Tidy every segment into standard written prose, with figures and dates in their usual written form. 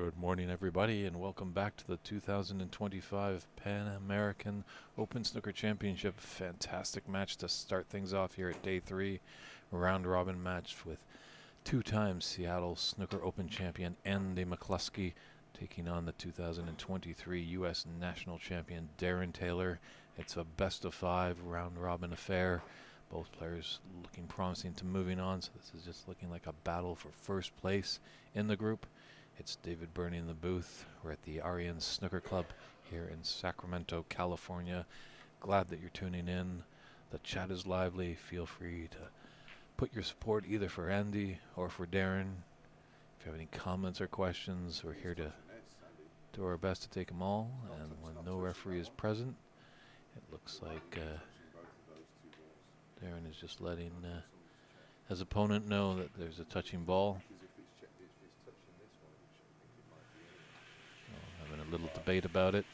Good morning, everybody, and welcome back to the 2025 Pan American Open Snooker Championship. Fantastic match to start things off here at day 3. Round robin match with two-time Seattle Snooker Open champion Andy McCluskey taking on the 2023 U.S. National Champion Darren Taylor. It's a best-of-5 round robin affair. Both players looking promising to moving on, so this is just looking like a battle for first place in the group. It's David Burney in the booth. We're at the Arian Snooker Club here in Sacramento, California. Glad that you're tuning in. The chat is lively. Feel free to put your support either for Andy or for Darren. If you have any comments or questions, we're here to do our best to take them all. And when no referee is present, it looks like Darren is just letting his opponent know that there's a touching ball. Having a little debate about it.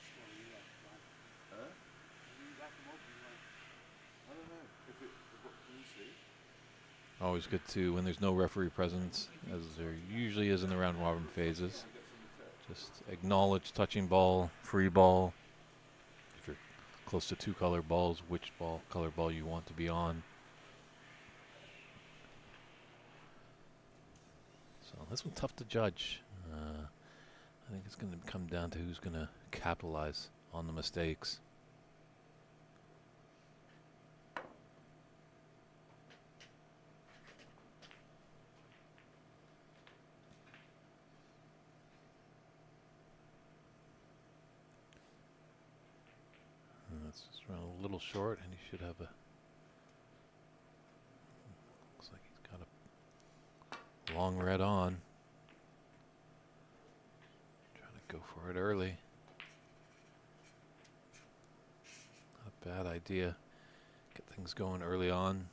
Always good to, when there's no referee presence, as there usually is in the round robin phases, just acknowledge touching ball, free ball. If you're close to two color balls, which color ball you want to be on. So this one's tough to judge. I think it's going to come down to who's going to capitalize on the mistakes. And that's just run a little short, and he should have a... Looks like he's got a long red on. Go for it early. Not a bad idea. Get things going early on.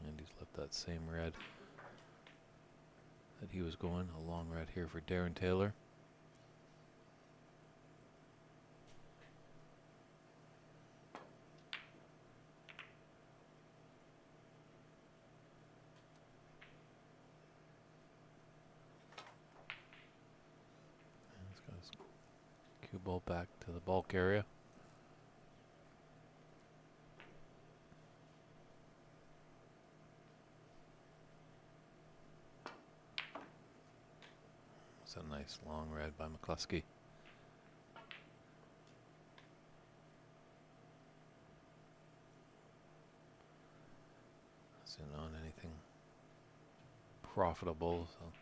And he's left that same red that he was going. A long red here for Darren Taylor. Cue ball back to the bulk area. It's a nice long red by McCluskey. Isn't on anything profitable, so like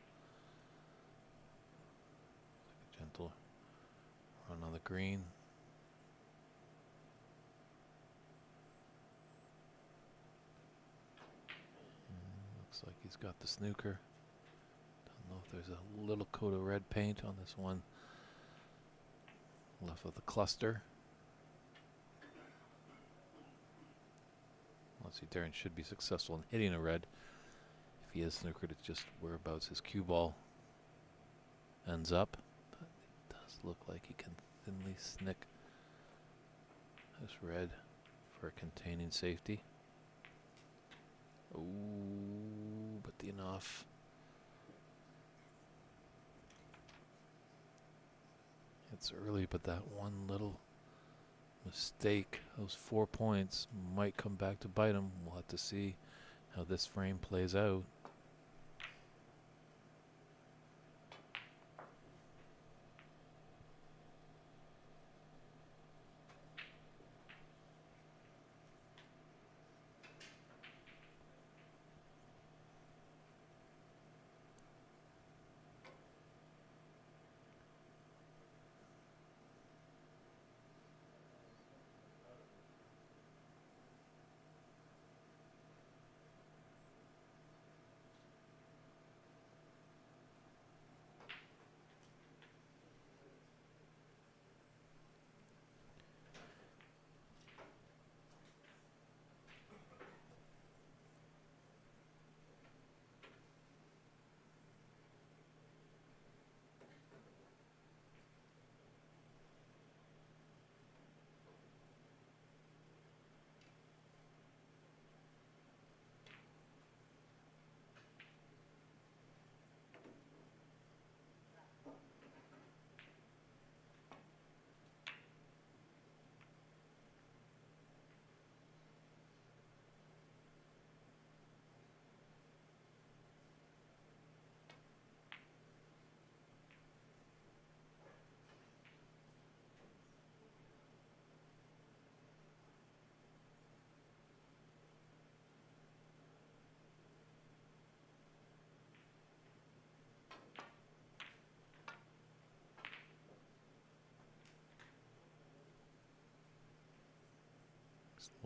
a gentle run on the green. Looks like he's got the snooker. Don't know if there's a little coat of red paint on this one left of the cluster. Let's see, Darren should be successful in hitting a red. If he is snookered, it's just whereabouts his cue ball ends up. But it does look like he can thinly snick this red for containing safety. Ooh, but the enough. It's early, but that one little mistake, those 4 points, might come back to bite him. We'll have to see how this frame plays out.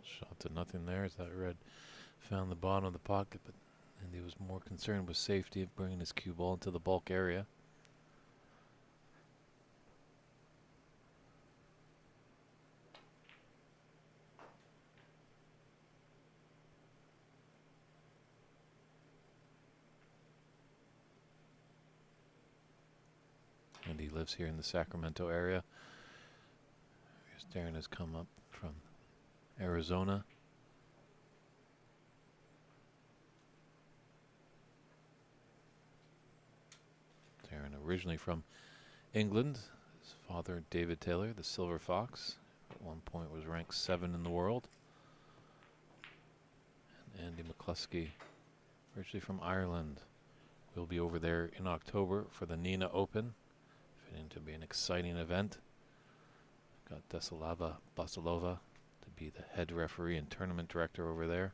Shot to nothing there as that red found the bottom of the pocket, but Andy was more concerned with safety of bringing his cue ball into the bulk area. And he lives here in the Sacramento area. Darren has come up from Arizona. Darren originally from England. His father, David Taylor, the Silver Fox, at one point was ranked 7 in the world. And Andy McCluskey, originally from Ireland, will be over there in October for the Nina Open. Fitting to be an exciting event. Got Desalava Basilova to be the head referee and tournament director over there.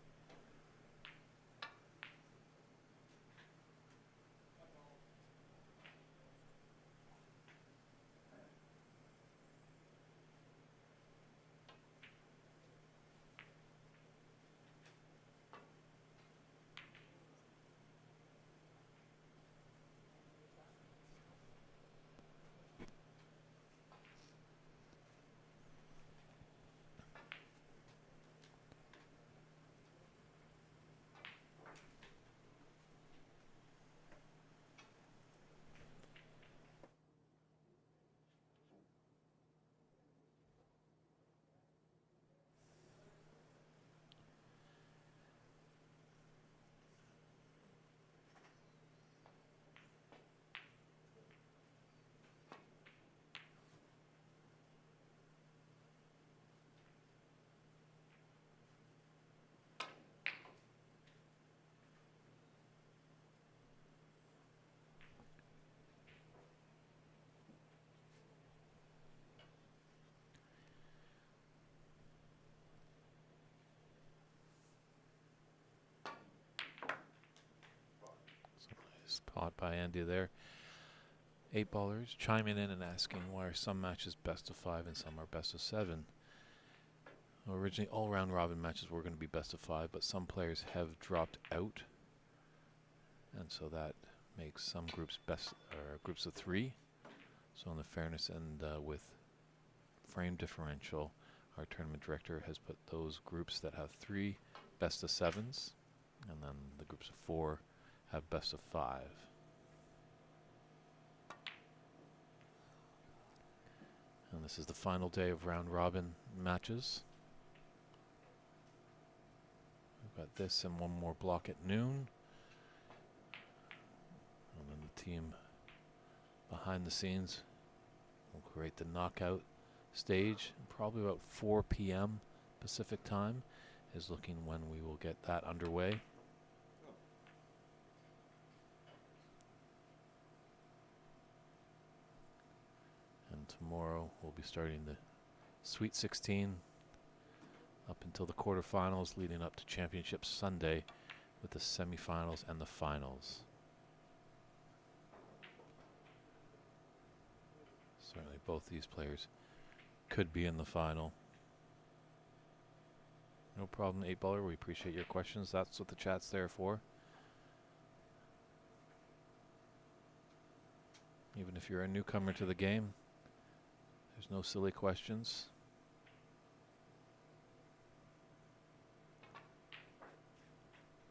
Caught by Andy there. 8-ballers chiming in and asking why are some matches best of 5 and some are best of 7. Originally, all round robin matches were going to be best of 5, but some players have dropped out, and so that makes some groups groups of 3. So, in the fairness and with frame differential, our tournament director has put those groups that have 3 best of 7s, and then the groups of 4 have best of 5. And this is the final day of round robin matches. We've got this and one more block at noon. And then the team behind the scenes will create the knockout stage. Probably about 4 p.m. Pacific time is looking when we will get that underway. Tomorrow we'll be starting the Sweet 16 up until the quarterfinals, leading up to Championships Sunday with the semifinals and the finals. Certainly both these players could be in the final. No problem, 8-baller. We appreciate your questions. That's what the chat's there for. Even if you're a newcomer to the game, there's no silly questions.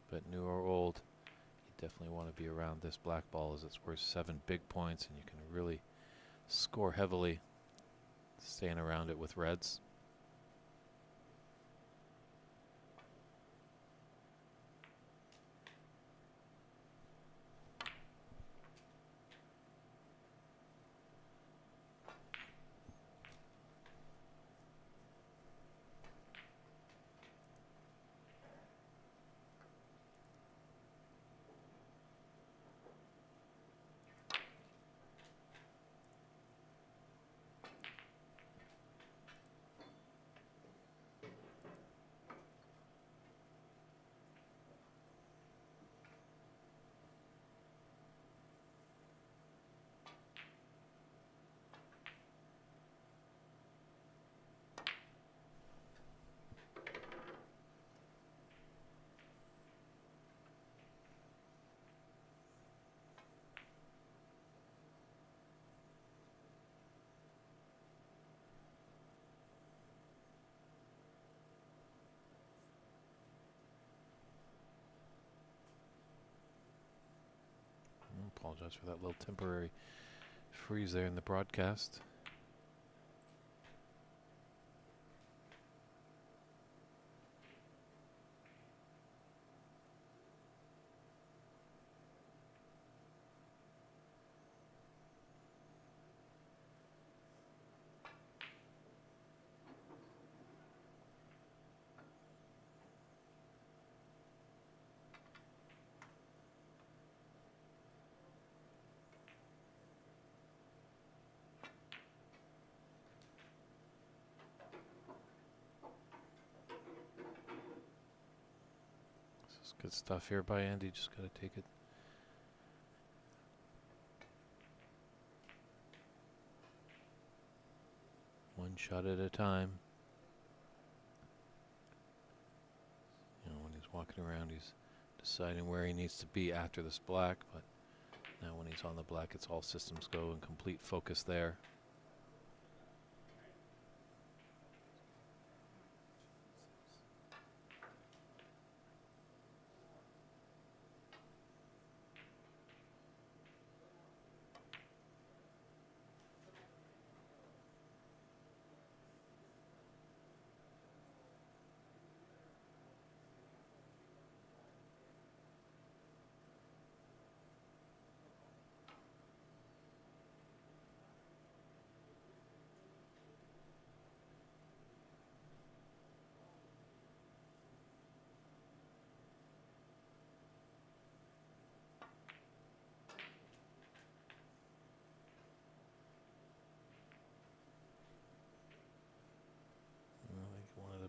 But new or old, you definitely want to be around this black ball as it's worth 7 big points and you can really score heavily staying around it with reds. Apologize for that little temporary freeze there in the broadcast. Good stuff here by Andy. Just got to take it one shot at a time. You know, when he's walking around, he's deciding where he needs to be after this black. But now when he's on the black, it's all systems go and complete focus there.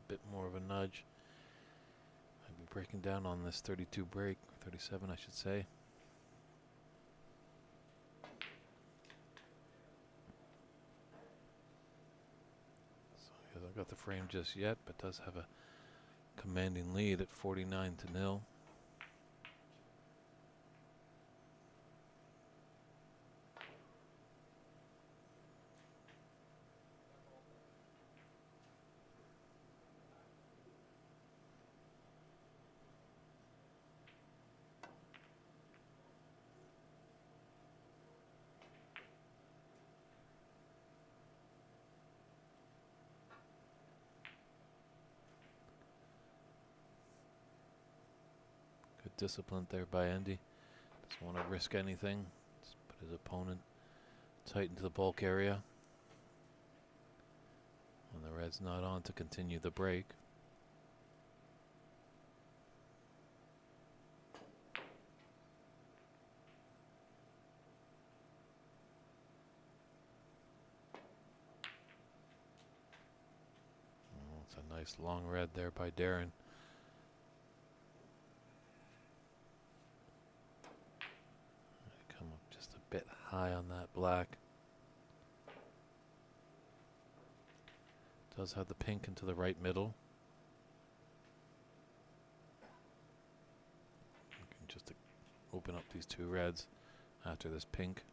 Bit more of a nudge. Might be breaking down on this 32 break, 37 I should say. So he hasn't got the frame just yet, but does have a commanding lead at 49-0. Disciplined there by Andy. Doesn't want to risk anything. Just put his opponent tight into the bulk area. And the red's not on to continue the break. Oh, it's a nice long red there by Darren. Bit high on that black. Does have the pink into the right middle. You can just open up these two reds after this pink.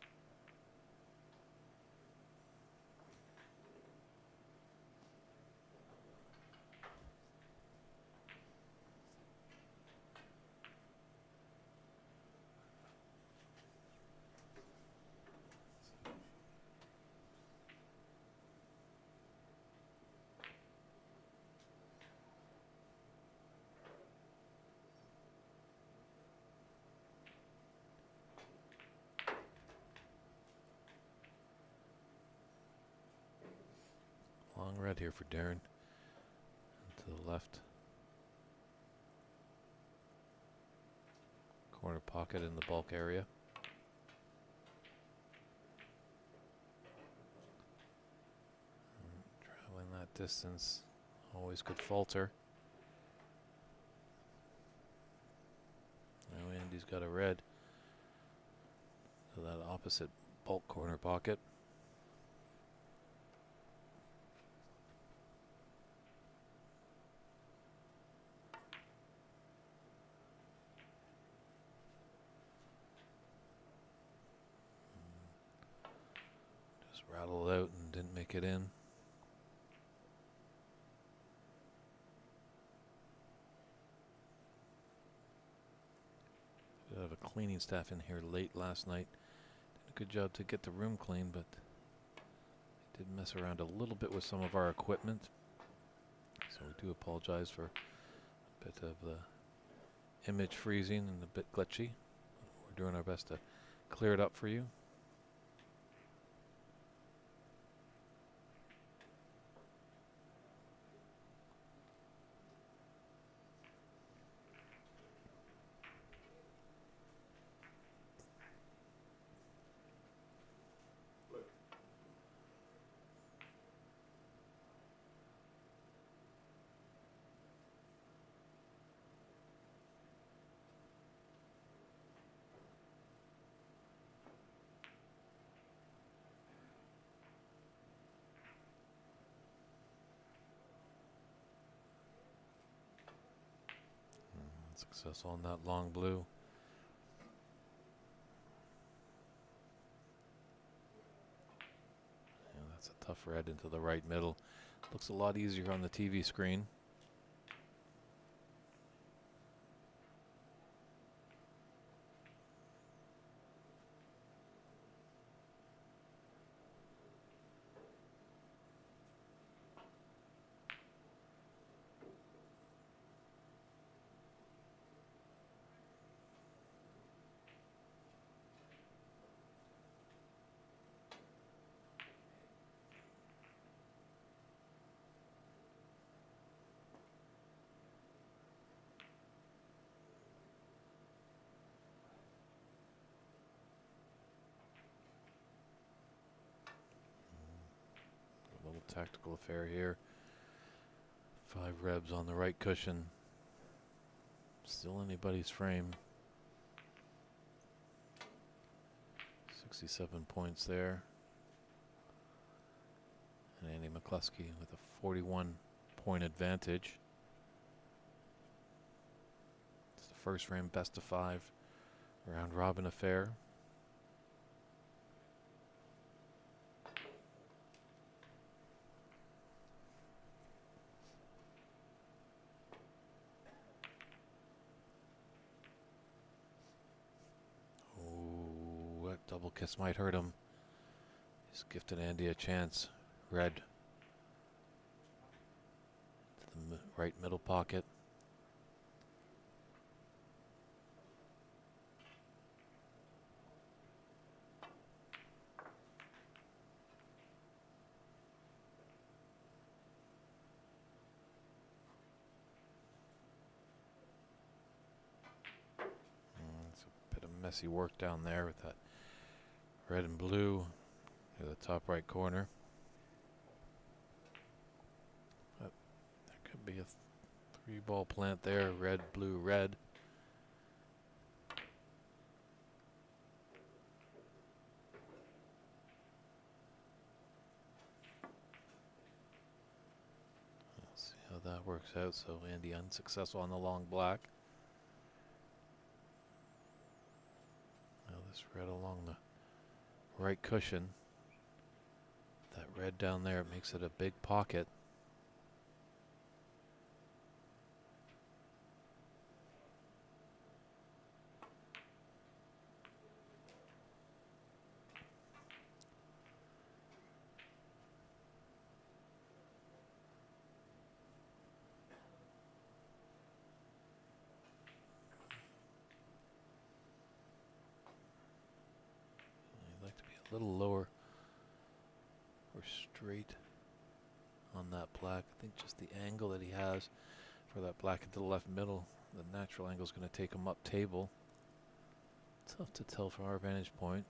Long red here for Darren. To the left. Corner pocket in the bulk area. Traveling that distance, always could falter. Now Andy's got a red. So that opposite bulk corner pocket. Rattled out and didn't make it in. We have a cleaning staff in here late last night a good job to get the room clean, but did mess around a little bit with some of our equipment. So we do apologize for a bit of the image freezing and a bit glitchy. We're doing our best to clear it up for you. Success on that long blue. Yeah, that's a tough red into the right middle. Looks a lot easier on the TV screen. A little tactical affair here. 5 rebs on the right cushion. Still anybody's frame. 67 points there. And Andy McCluskey with a 41-point advantage. It's the first frame best of 5 round robin affair. Oh, that double kiss might hurt him. He's gifted Andy a chance. Red to the right middle pocket. It's a bit of messy work down there with that red and blue near the top right corner. But there could be a 3-ball plant there. Red, blue, red. Let's see how that works out. So Andy unsuccessful on the long black. Now this red along the right cushion. That red down there makes it a big pocket. I'd like to be a little lower or straight on that black. I think just the angle that he has for that black into the left middle, the natural angle is going to take him up table. Tough to tell from our vantage point.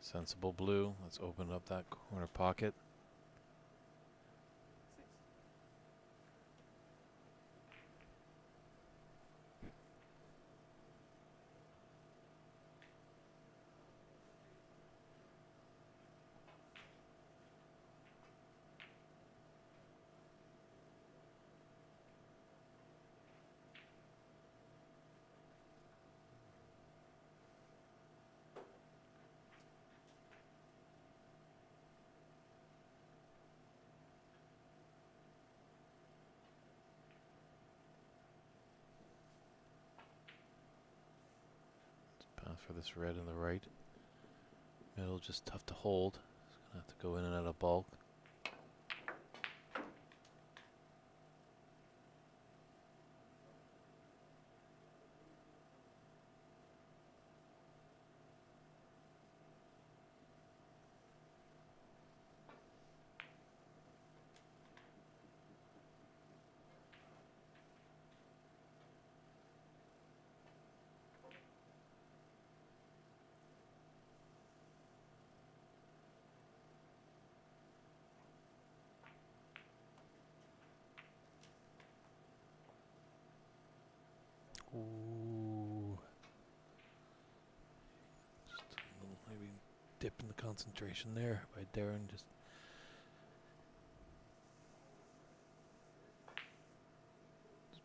Sensible blue. Let's open up that corner pocket. for this red in the right. Middle just tough to hold. It's going to have to go in and out of bulk. Ooh. Just a little maybe dip in the concentration there by Darren. Just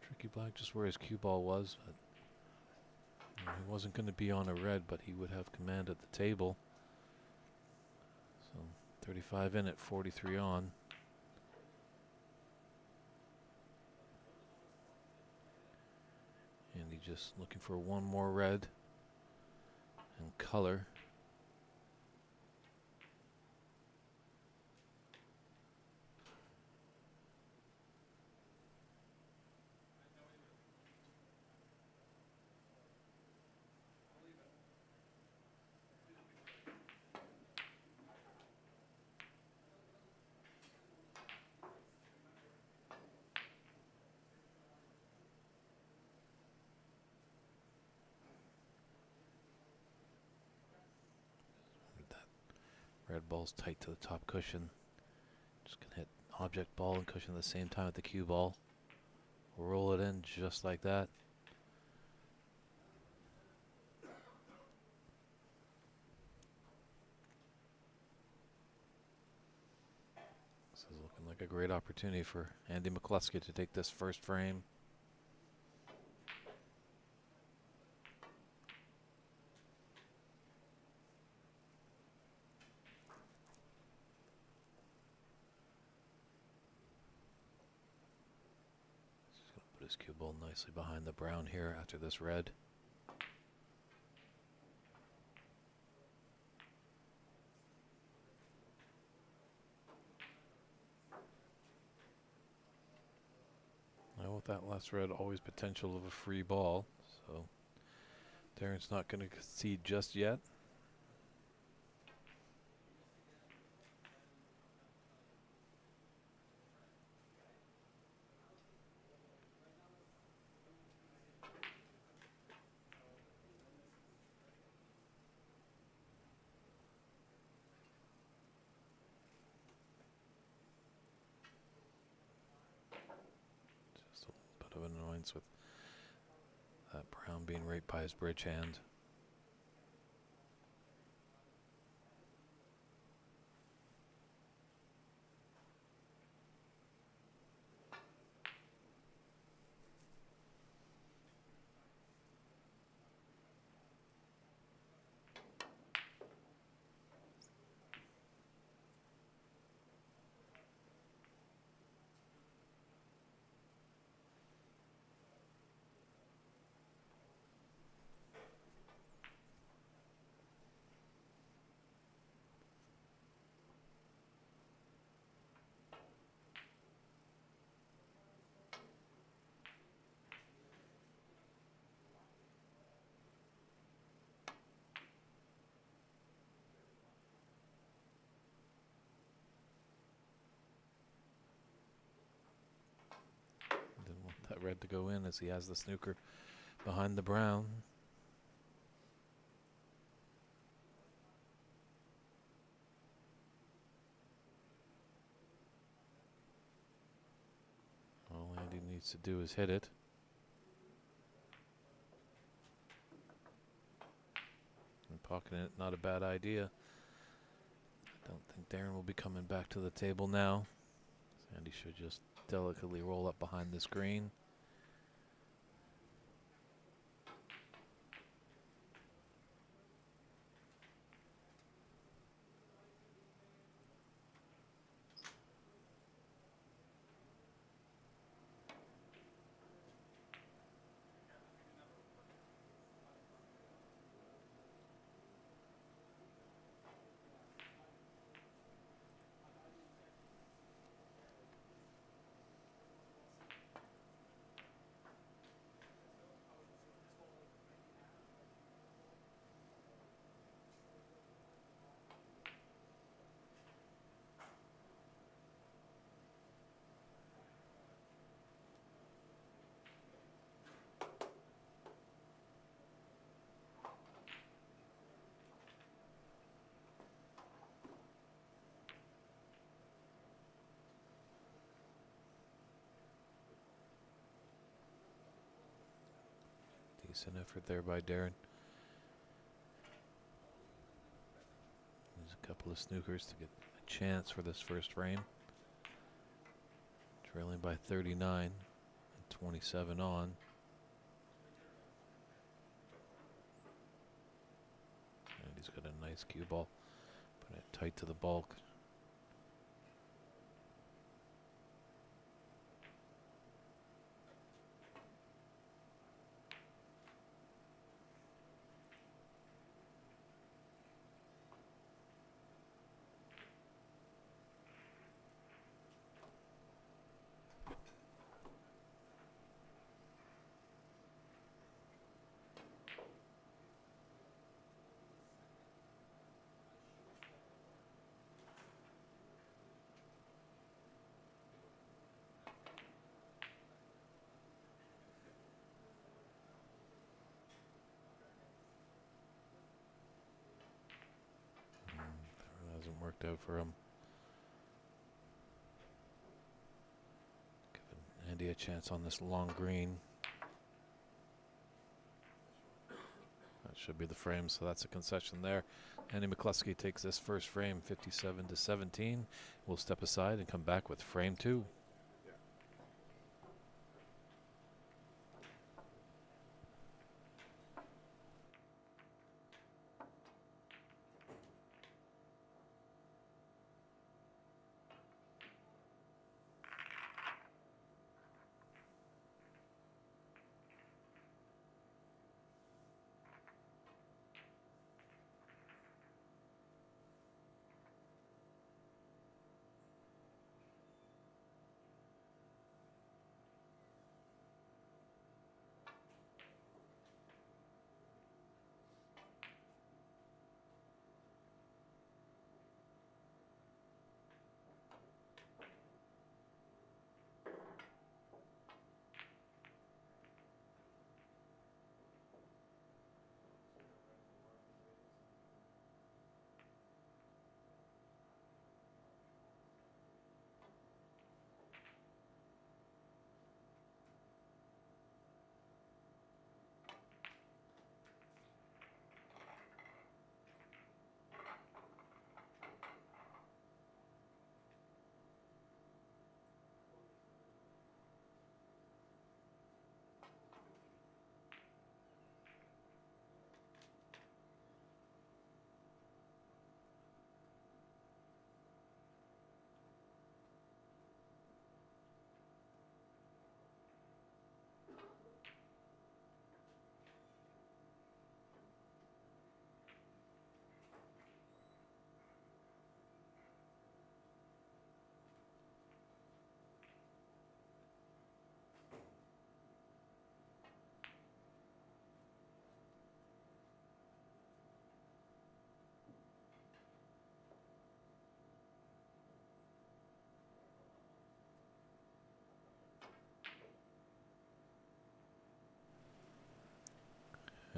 tricky black, just where his cue ball was. But he wasn't going to be on a red, but he would have command at the table. So 35 in at 43 on. And he's just looking for one more red and color. Red ball's tight to the top cushion. Just gonna hit object ball and cushion at the same time with the cue ball. Roll it in just like that. This is looking like a great opportunity for Andy McCluskey to take this first frame. His cue ball nicely behind the brown here after this red. Now with that last red, always potential of a free ball. So Darren's not going to concede just yet. Of annoyance with that brown being right by his bridge hand. That red to go in as he has the snooker behind the brown. All Andy needs to do is hit it. And pocketing it, not a bad idea. I don't think Darren will be coming back to the table now. Andy should just delicately roll up behind the screen. Decent effort there by Darren. There's a couple of snookers to get a chance for this first frame. Trailing by 39 and 27 on. And he's got a nice cue ball. Put it tight to the bulk. Hasn't worked out for him. Giving Andy a chance on this long green. That should be the frame, so that's a concession there. Andy McCluskey takes this first frame, 57-17. We'll step aside and come back with frame 2.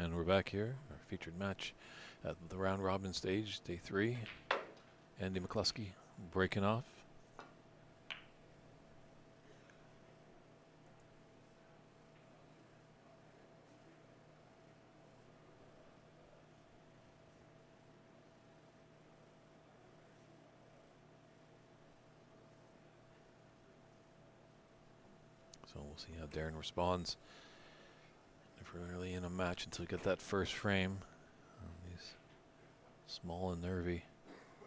And we're back here, our featured match at the round robin stage, day 3. Andy McCluskey breaking off. So we'll see how Darren responds. Never really in a match until you get that first frame. These small and nervy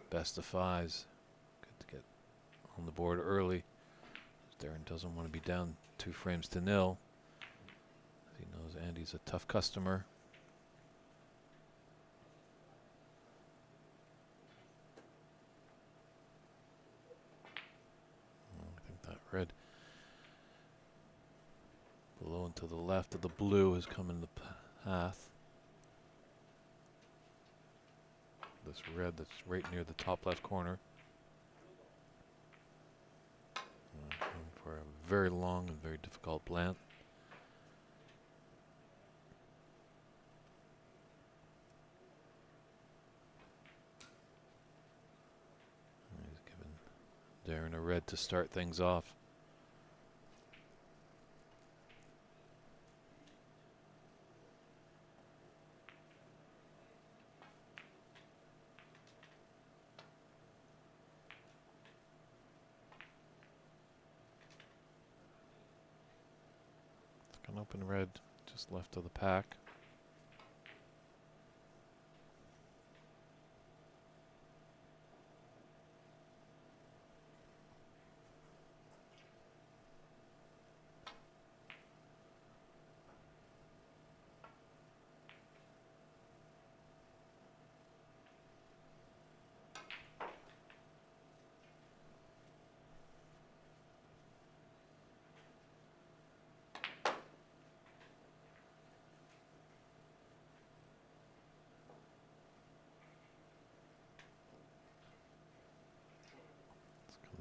best of 5s. Good to get on the board early. Darren doesn't want to be down 2 frames to 0. He knows Andy's a tough customer. I think that red below and to the left of the blue has come in the path. This red that's right near the top left corner. For a very long and very difficult plant. He's given Darren a red to start things off. An open red just left of the pack.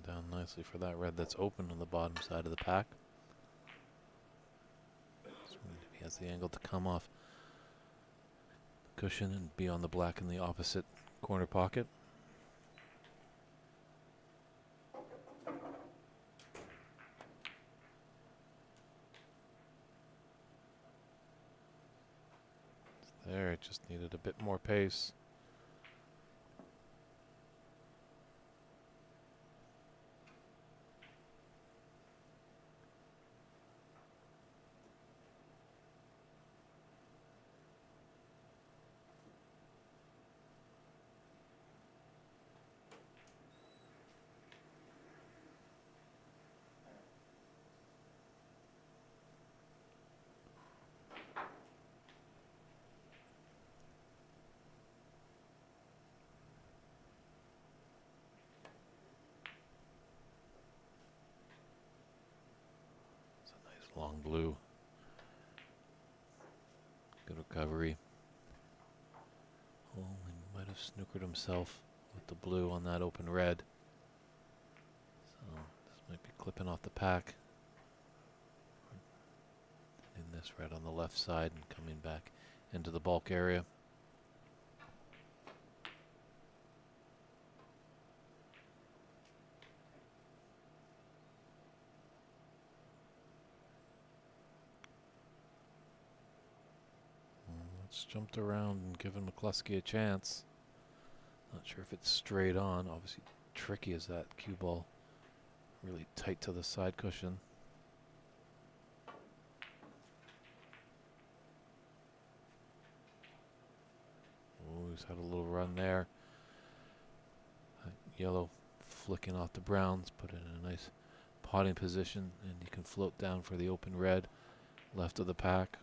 Down nicely for that red that's open on the bottom side of the pack. So he has the angle to come off the cushion and be on the black in the opposite corner pocket. There, it just needed a bit more pace. Long blue. Good recovery. Oh, he might have snookered himself with the blue on that open red. So this might be clipping off the pack. In this red on the left side and coming back into the bulk area. Jumped around and given McCluskey a chance. Not sure if it's straight on. Obviously tricky as that cue ball. Really tight to the side cushion. Oh, he's had a little run there. Yellow flicking off the browns, put it in a nice potting position, and you can float down for the open red left of the pack.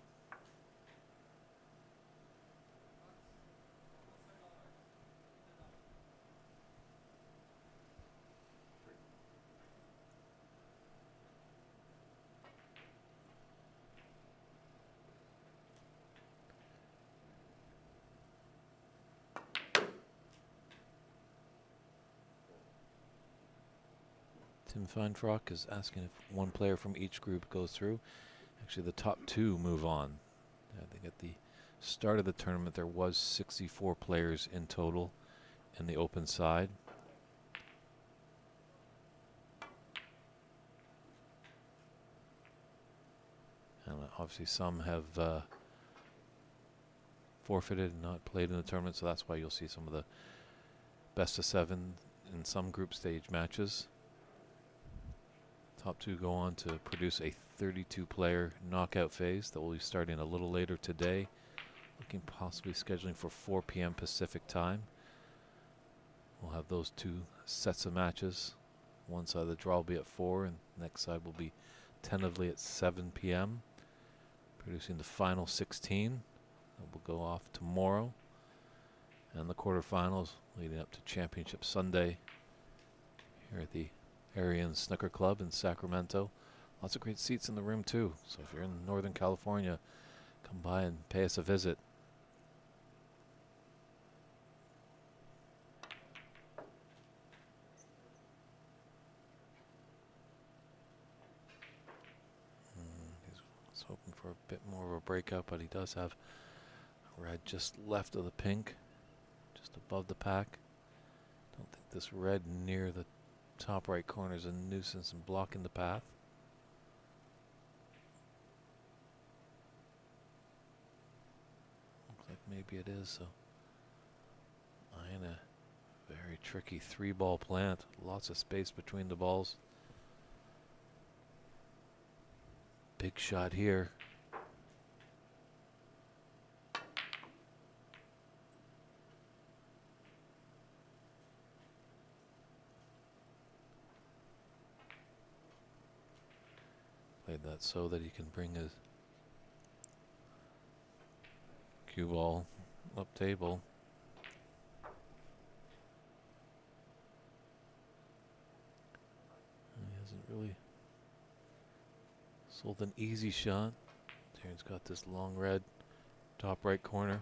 Tim Feinfrock is asking if one player from each group goes through. Actually, the top two move on. I think at the start of the tournament there was 64 players in total in the open side. And obviously some have forfeited and not played in the tournament, so that's why you'll see some of the best of 7 in some group stage matches. Top two go on to produce a 32-player knockout phase that will be starting a little later today. Looking possibly scheduling for 4 p.m. Pacific time. We'll have those two sets of matches. One side of the draw will be at 4 and the next side will be tentatively at 7 p.m. Producing the final 16 that will go off tomorrow. And the quarterfinals leading up to Championship Sunday here at the Am Snooker Club in Sacramento. Lots of great seats in the room too. So if you're in Northern California, come by and pay us a visit. He's hoping for a bit more of a breakout, but he does have red just left of the pink, just above the pack. Don't think this red near the top right corner is a nuisance and blocking the path. Looks like maybe it is, so eyeing a very tricky 3-ball plant. Lots of space between the balls. Big shot here. that so that he can bring his cue ball up table. And he hasn't really sold an easy shot. Darren's got this long red top right corner.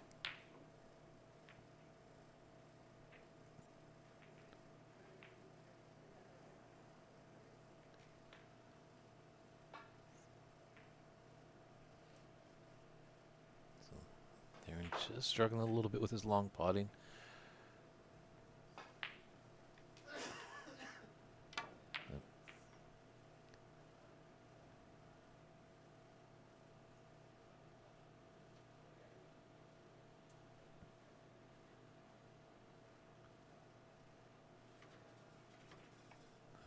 Just struggling a little bit with his long potting.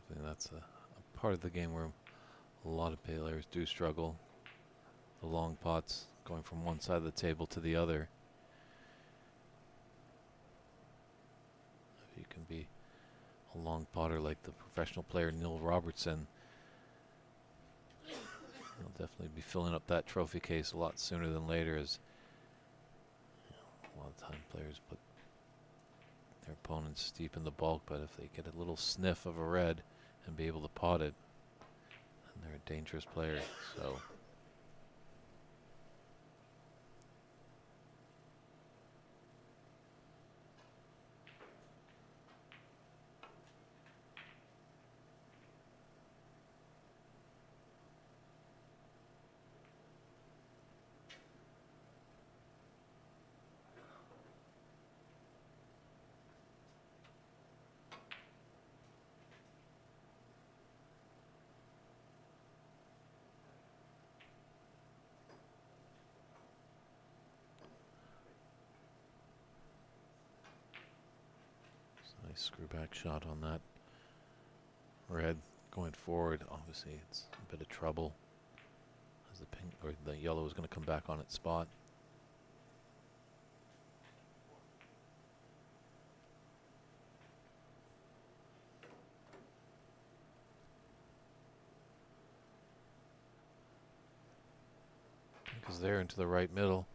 I think that's a part of the game where a lot of players do struggle. The long pots going from one side of the table to the other. If you can be a long potter like the professional player Neil Robertson, he'll definitely be filling up that trophy case a lot sooner than later, as a lot of time players put their opponents deep in the bulk, but if they get a little sniff of a red and be able to pot it, then they're a dangerous player. So nice screw back shot on that red going forward. Obviously, it's a bit of trouble as the pink or the yellow is going to come back on its spot. Pink is there into the right middle.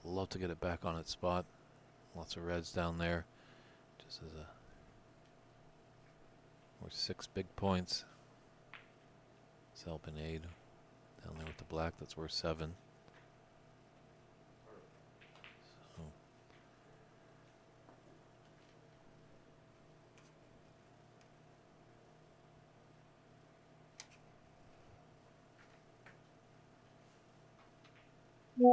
Love to get it back on its spot. Lots of reds down there. Just as a or 6 big points. It's helping aid down there with the black. That's worth 7. So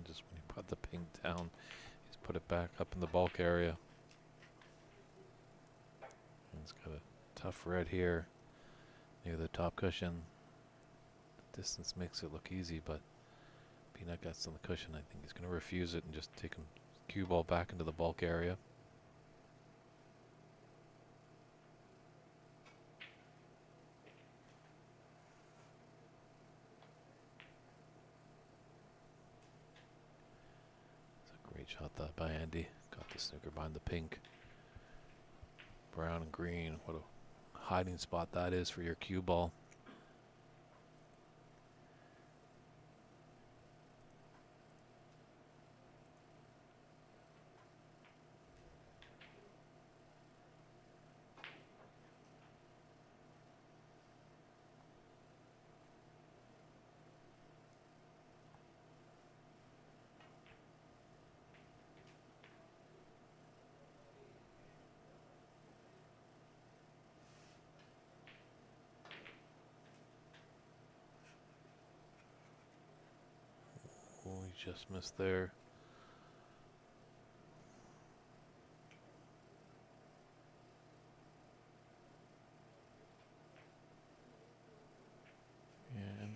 just when he put the pink down, he's put it back up in the bulk area. And he's got a tough red here near the top cushion. The distance makes it look easy, but Peanut gets on the cushion. I think he's going to refuse it and just take him cue ball back into the bulk area. Shot that by Andy. Got the snooker behind the pink. Brown and green. What a hiding spot that is for your cue ball. Oh, he just missed there.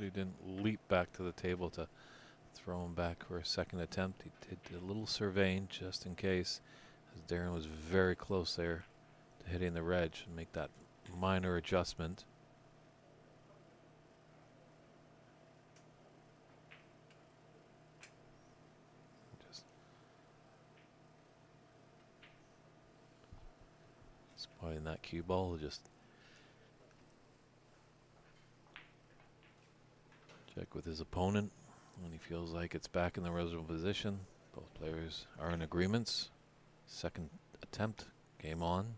He didn't leap back to the table to throw him back for a second attempt. He did a little surveying just in case, as Darren was very close there to hitting the red. Should make that minor adjustment. Just spotting that cue ball, just check with his opponent when he feels like it's back in the original position. Both players are in agreements. Second attempt, game on.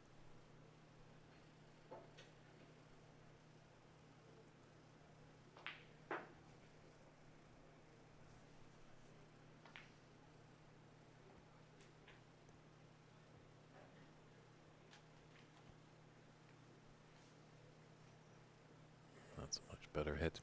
That's a much better hit.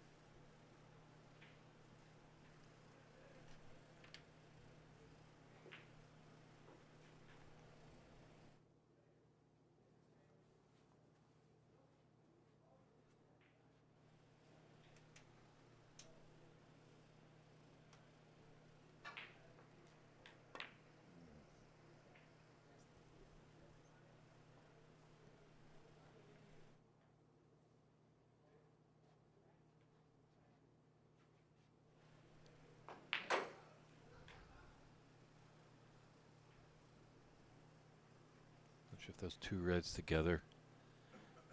If those two reds together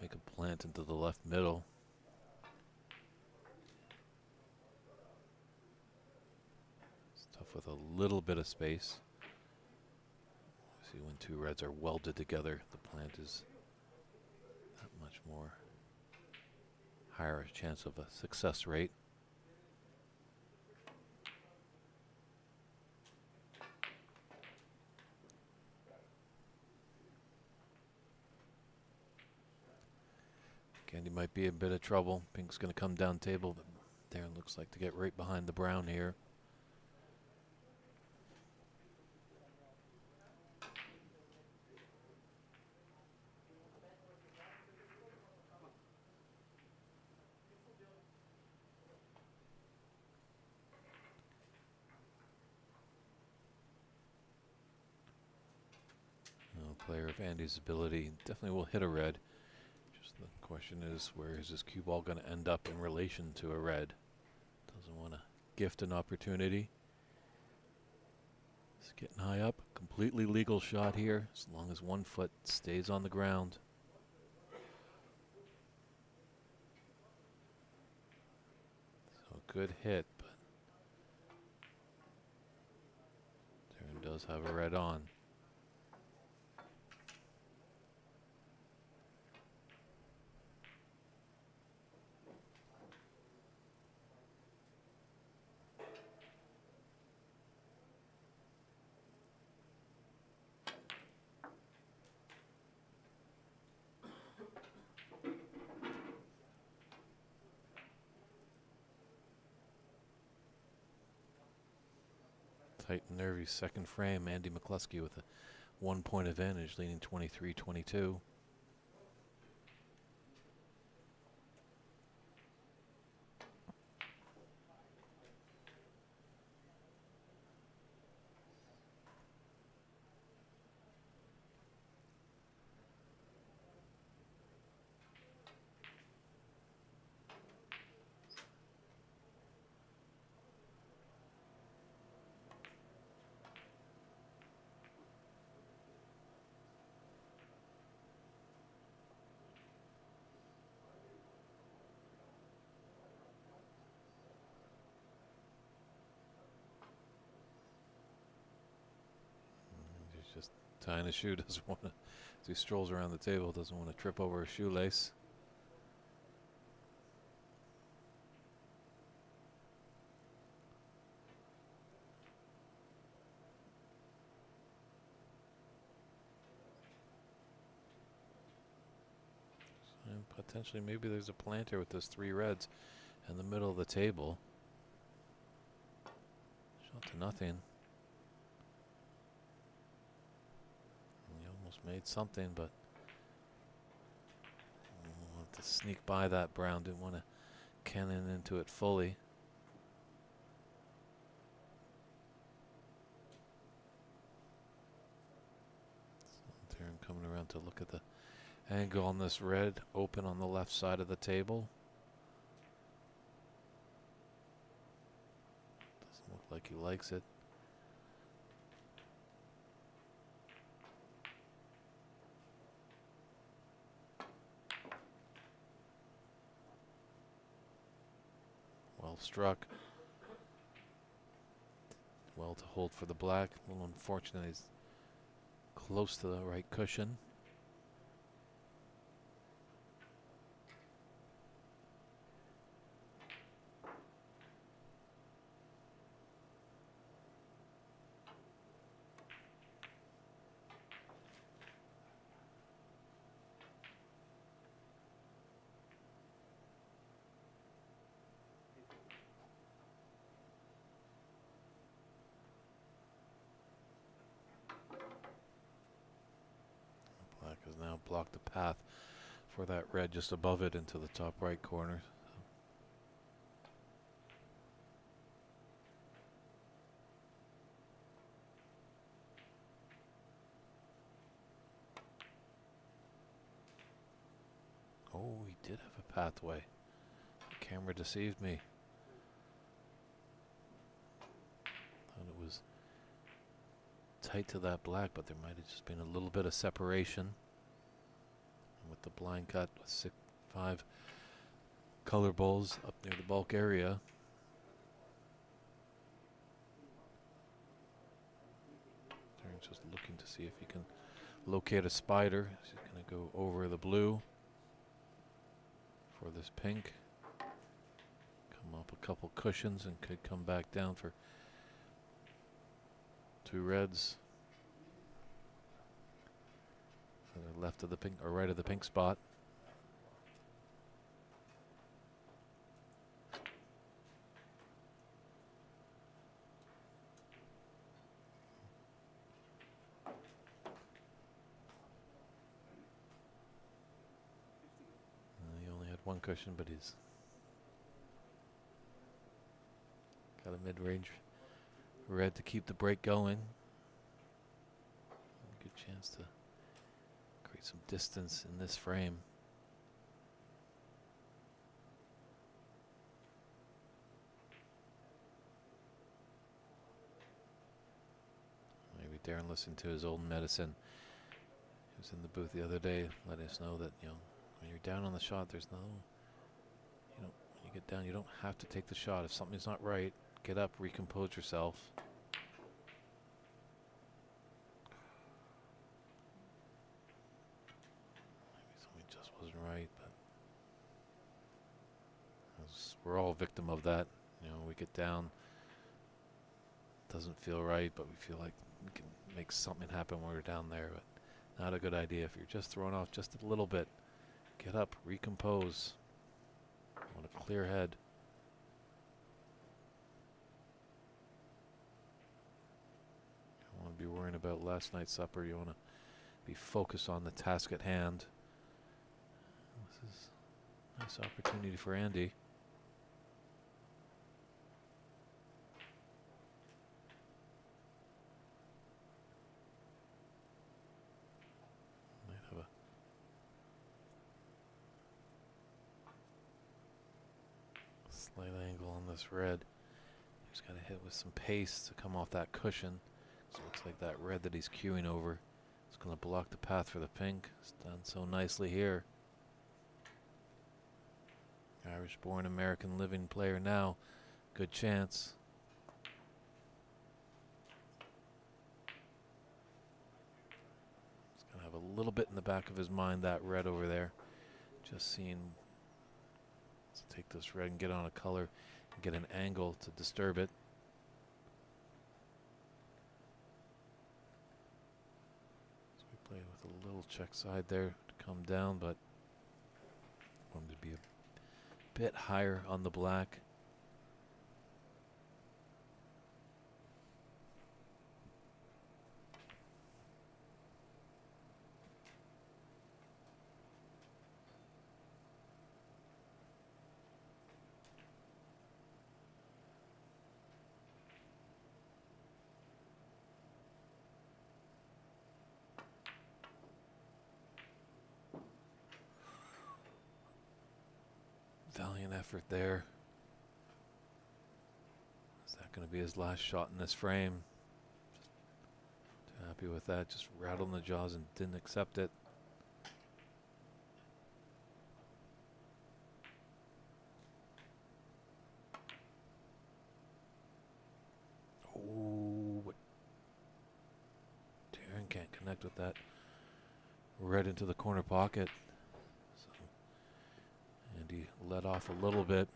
make a plant into the left middle. It's tough with a little bit of space. See, when two reds are welded together, the plant is that much more higher chance of a success rate. Candy might be in a bit of trouble. Pink's going to come down table, but Darren looks like to get right behind the brown here. Player of Andy's ability definitely will hit a red. The question is, where is this cue ball going to end up in relation to a red? Doesn't want to gift an opportunity. It's getting high up. Completely legal shot here, as long as 1 foot stays on the ground. So good hit, but Darren does have a red on. Tight and nervy second frame. Andy McCluskey with a 1 point advantage, leading 23-22. Just tying a shoe, doesn't want to, as he strolls around the table, doesn't want to trip over a shoelace. And potentially maybe there's a planter with those 3 reds in the middle of the table. Shot to nothing. Made something, but want to sneak by that brown. Didn't want to cannon into it fully. So there I'm coming around to look at the angle on this red, open on the left side of the table. Doesn't look like he likes it. Well struck. Well to hold for the black. A little unfortunate he's close to the right cushion. Black has now blocked the path for that red just above it into the top right corner. Oh, he did have a pathway. The camera deceived me. Thought it was tight to that black, but there might have just been a little bit of separation. And with the blind cut, 5 color bowls up near the bulk area. Darren's just looking to see if he can locate a spider. He's going to go over the blue for this pink. Come up a couple cushions and could come back down for 2 reds. To the left of the pink or right of the pink spot. He only had 1 cushion, but he's got a mid-range red to keep the break going. Good chance to create some distance in this frame. Maybe Darren listened to his old medicine. He was in the booth the other day, letting us know that, you know, when you're down on the shot, there's no, you know, when you get down, you don't have to take the shot. If something's not right, get up, recompose yourself. Maybe something just wasn't right, but we're all victim of that. You know, we get down, doesn't feel right, but we feel like we can make something happen when we're down there. But not a good idea. If you're just thrown off just a little bit, get up, recompose. Want a clear head. You don't want to be worrying about last night's supper. You want to be focused on the task at hand. This is a nice opportunity for Andy. Might have a slight angle on this red. He's got to hit with some pace to come off that cushion. So it looks like that red that he's queuing over is going to block the path for the pink. It's done so nicely here. Irish-born, American living player now. Good chance. He's going to have a little bit in the back of his mind, that red over there. Just seeing. Let's take this red and get on a color and get an angle to disturb it. So we play with a little check side there to come down, but wanted to be a bit higher on the black. Valiant effort there. Is that going to be his last shot in this frame? Too happy with that. Just rattled in the jaws and didn't accept it. Oh, but Darren can't connect with that. Right into the corner pocket. So, and he let off a little bit.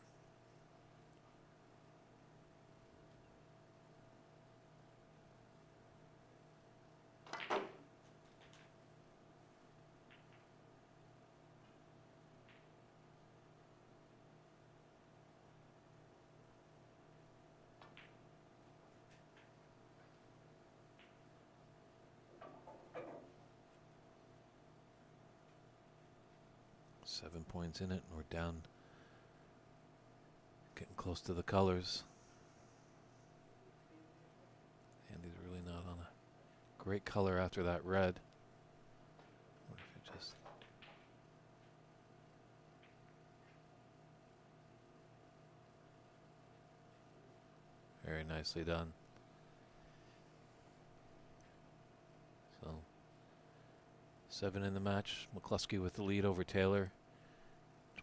Seven points in it, and we're down, getting close to the colors. And he's really not on a great color after that red. What if it just... Very nicely done. So, 7 in the match. McCluskey with the lead over Taylor.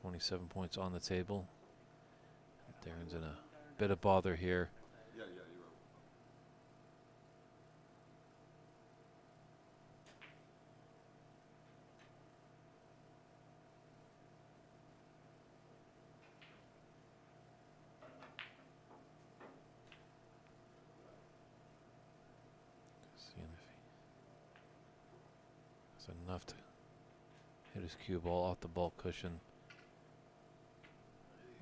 27 points on the table. Darren's in a bit of bother here. Yeah, you're right. Seeing if he has enough to hit his cue ball off the ball cushion.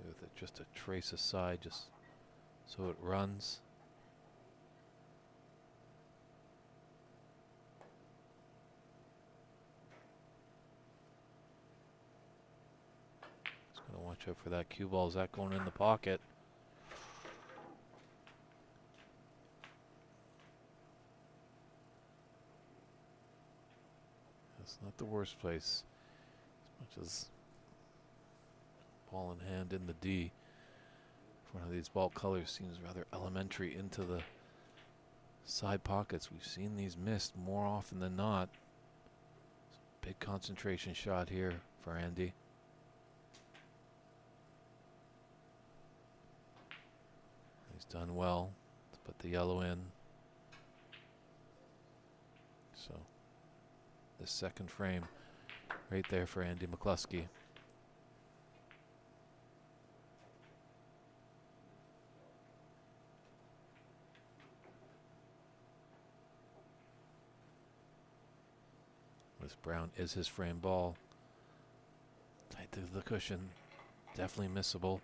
With it just a trace aside, just so it runs. Just gonna watch out for that cue ball. Is that going in the pocket? That's not the worst place. As much as ball in hand in the D. One of these ball colors seems rather elementary into the side pockets. We've seen these missed more often than not. Big concentration shot here for Andy. He's done well to put the yellow in. So the second frame right there for Andy McCluskey. This brown is his frame ball. Tight to the cushion. Definitely missable.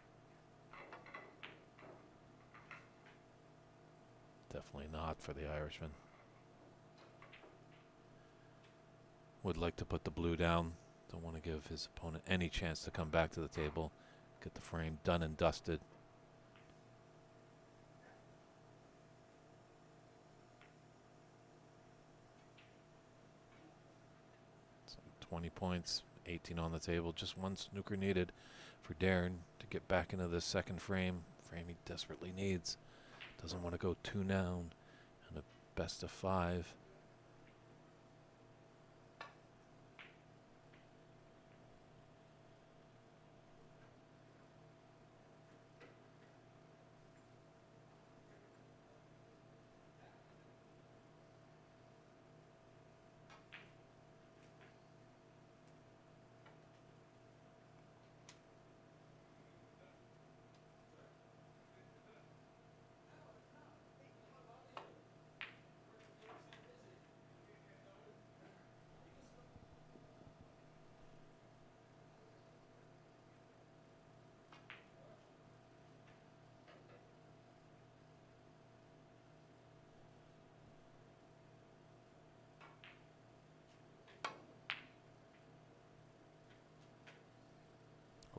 Definitely not for the Irishman. Would like to put the blue down. Don't want to give his opponent any chance to come back to the table. Get the frame done and dusted. So 20 points, 18 on the table. Just one snooker needed for Darren to get back into this second frame. Frame he desperately needs. Doesn't want to go 2 down and a best of 5.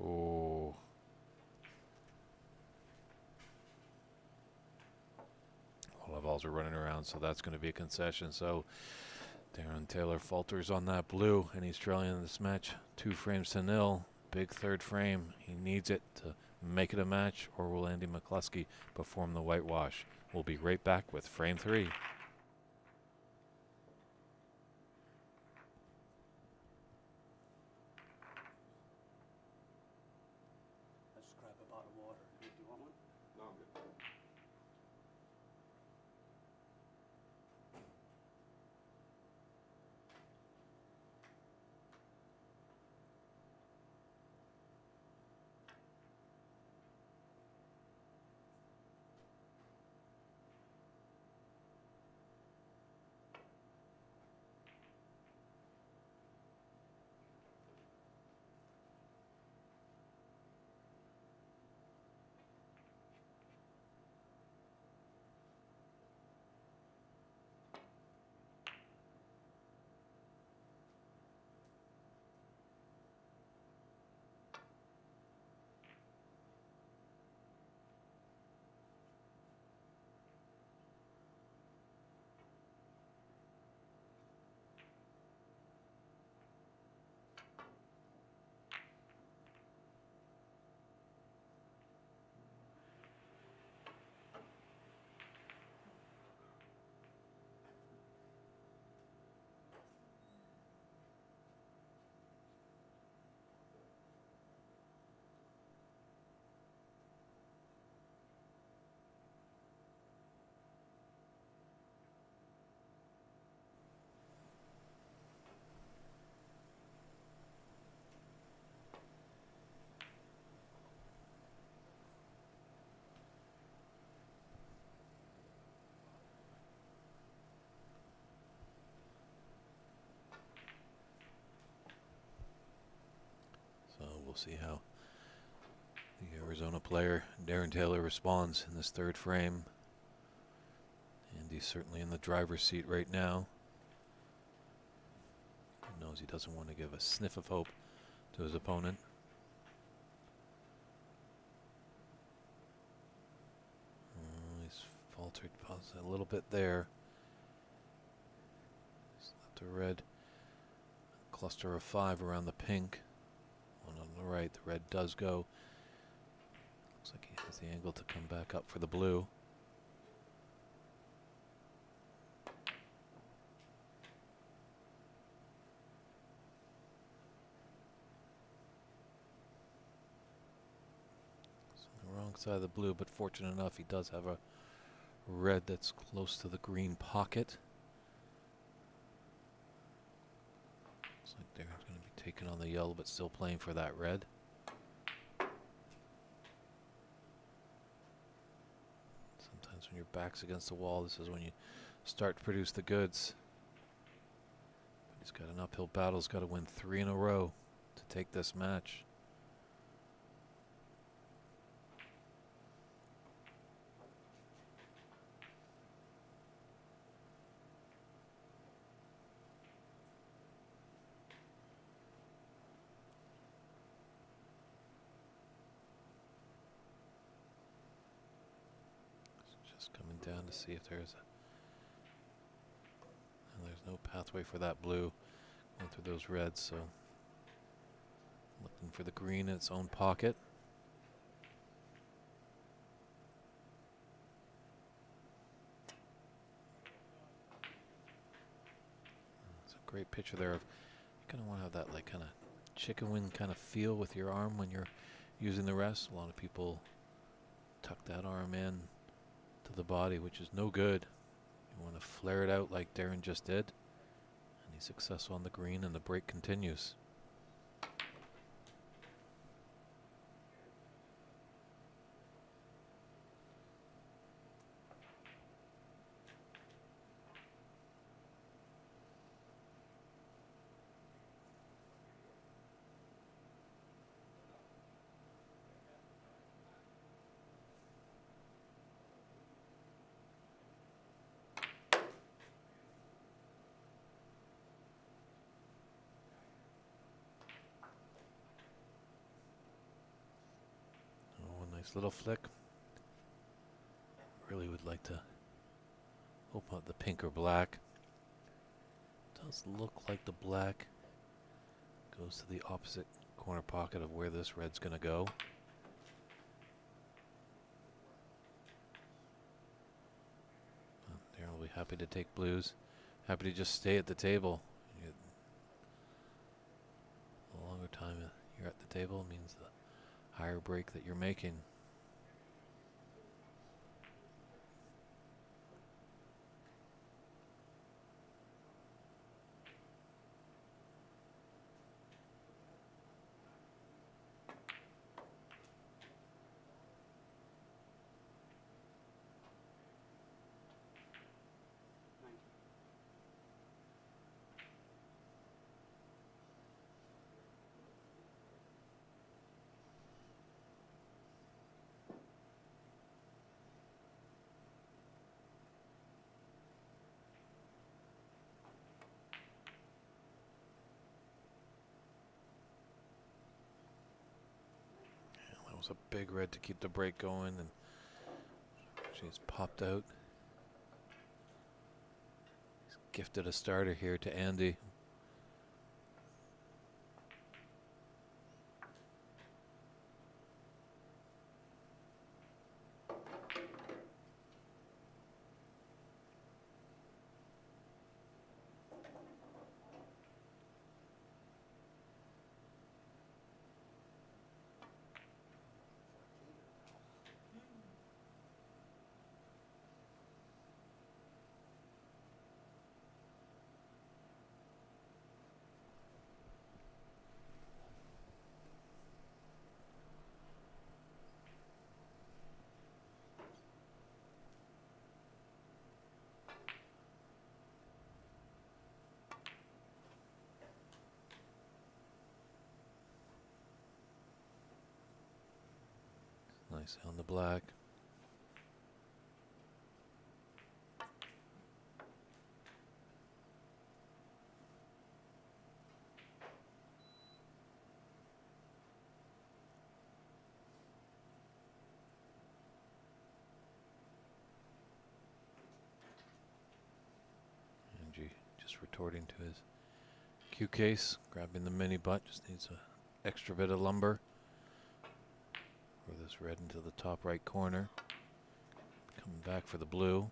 Oh. All the balls are running around, so that's going to be a concession. So Darren Taylor falters on that blue, and he's trailing in this match 2 frames to 0. big third frame. He needs it to make it a match, or will Andy McCluskey perform the whitewash? We'll be right back with frame 3. Let's grab a bottle of water. Do you want one? No, I'm good. So we'll see how the Arizona player, Darren Taylor, responds in this third frame. Andy's certainly in the driver's seat right now. He knows he doesn't want to give a sniff of hope to his opponent. He's faltered a little bit there. He's left a red cluster of 5 around the pink. One on the right. The red does go. Looks like he has the angle to come back up for the blue. So on the wrong side of the blue, but fortunate enough he does have a red that's close to the green pocket. Looks like Darren's going to be taking on the yellow, but still playing for that red. Sometimes when your back's against the wall, this is when you start to produce the goods. But he's got an uphill battle. He's got to win 3 in a row to take this match. Just coming down to see if there's no pathway for that blue going through those reds, so looking for the green in its own pocket. It's a great picture there of you kind of want to have that like kind of chicken wing kind of feel with your arm when you're using the rest. A lot of people tuck that arm in to the body, which is no good. You want to flare it out like Darren just did. And he's successful on the green, and the break continues. Nice little flick. Really would like to open up the pink or black. Does look like the black goes to the opposite corner pocket of where this red's going to go. Darren will be happy to take blues. Happy to just stay at the table. The longer time you're at the table means the higher break that you're making. That was a big red to keep the break going, and she's popped out. He's gifted a starter here to Andy. Nice on the black. Angie just retorting to his cue case, grabbing the mini butt, just needs an extra bit of lumber. For this red into the top right corner. Coming back for the blue.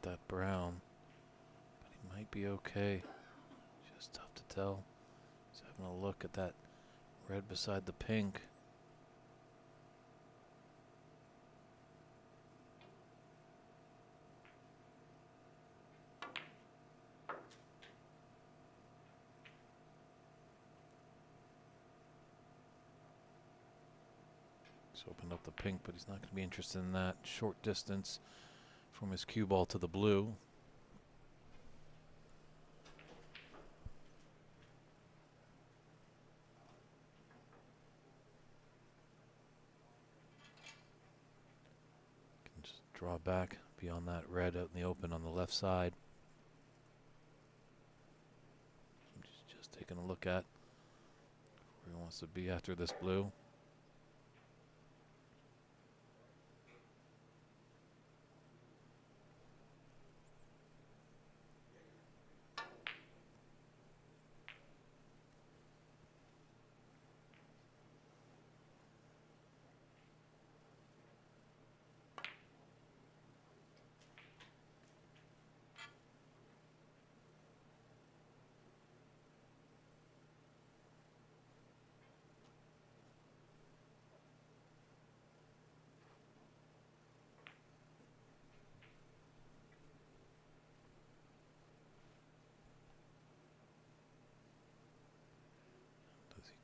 That brown, but he might be okay. Just tough to tell. Just having a look at that red beside the pink. He's opened up the pink, but he's not going to be interested in that. Short distance from his cue ball to the blue. Can just draw back beyond that red out in the open on the left side. I'm just taking a look at where he wants to be after this blue.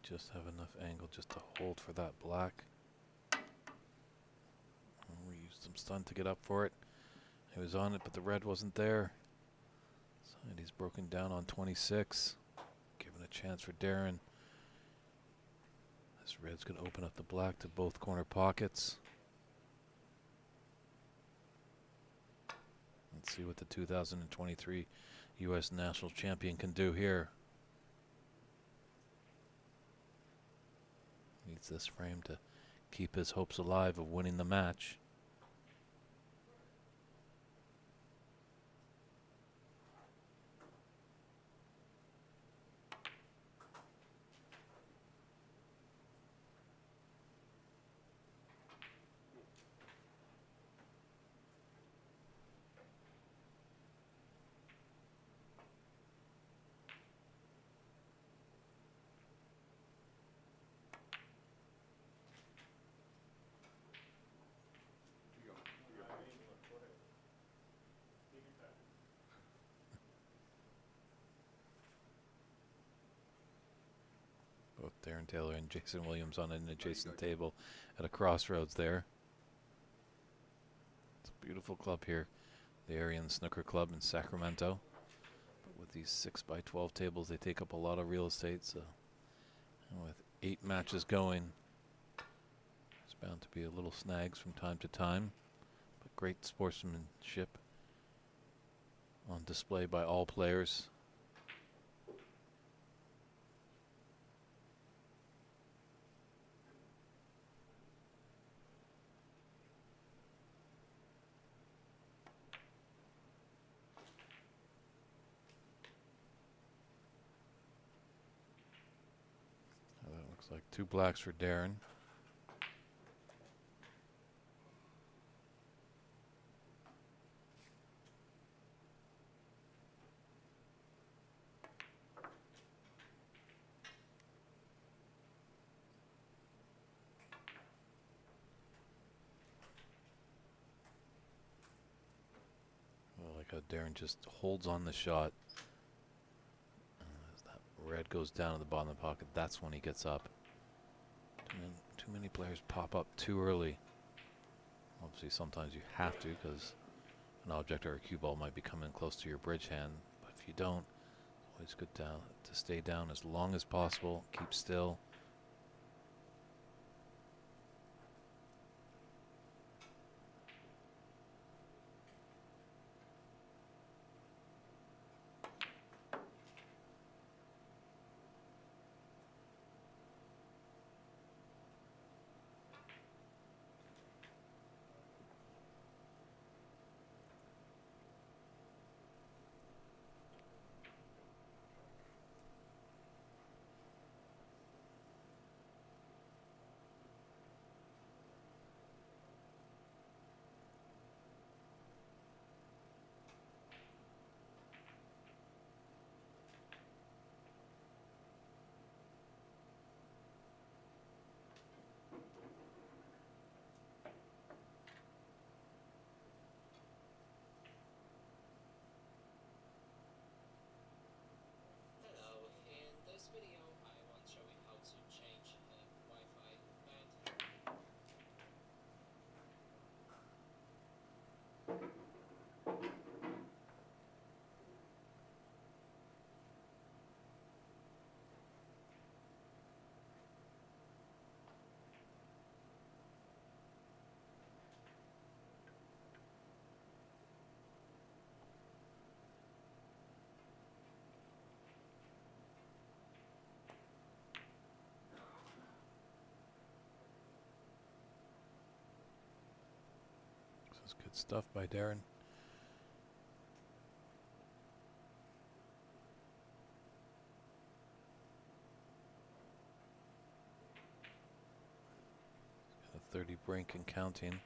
Just have enough angle just to hold for that black. We used some stun to get up for it. He was on it, but the red wasn't there. So, and he's broken down on 26. Giving a chance for Darren. This red's going to open up the black to both corner pockets. Let's see what the 2023 U.S. National Champion can do here. Needs this frame to keep his hopes alive of winning the match. Both Darren Taylor and Jason Williams on an adjacent table at a crossroads there. It's a beautiful club here, the Am Snooker Club in Sacramento. But with these 6x12 tables, they take up a lot of real estate. So, and with 8 matches going, there's bound to be a little snags from time to time. But great sportsmanship on display by all players. Looks like 2 blacks for Darren. Oh, like how Darren just holds on the shot. As that red goes down to the bottom of the pocket, that's when he gets up. Too many players pop up too early. Obviously, sometimes you have to because an object or a cue ball might be coming close to your bridge hand. But if you don't, it's always good to stay down as long as possible. Keep still. This is good stuff by Darren. Got a 30 brink and counting.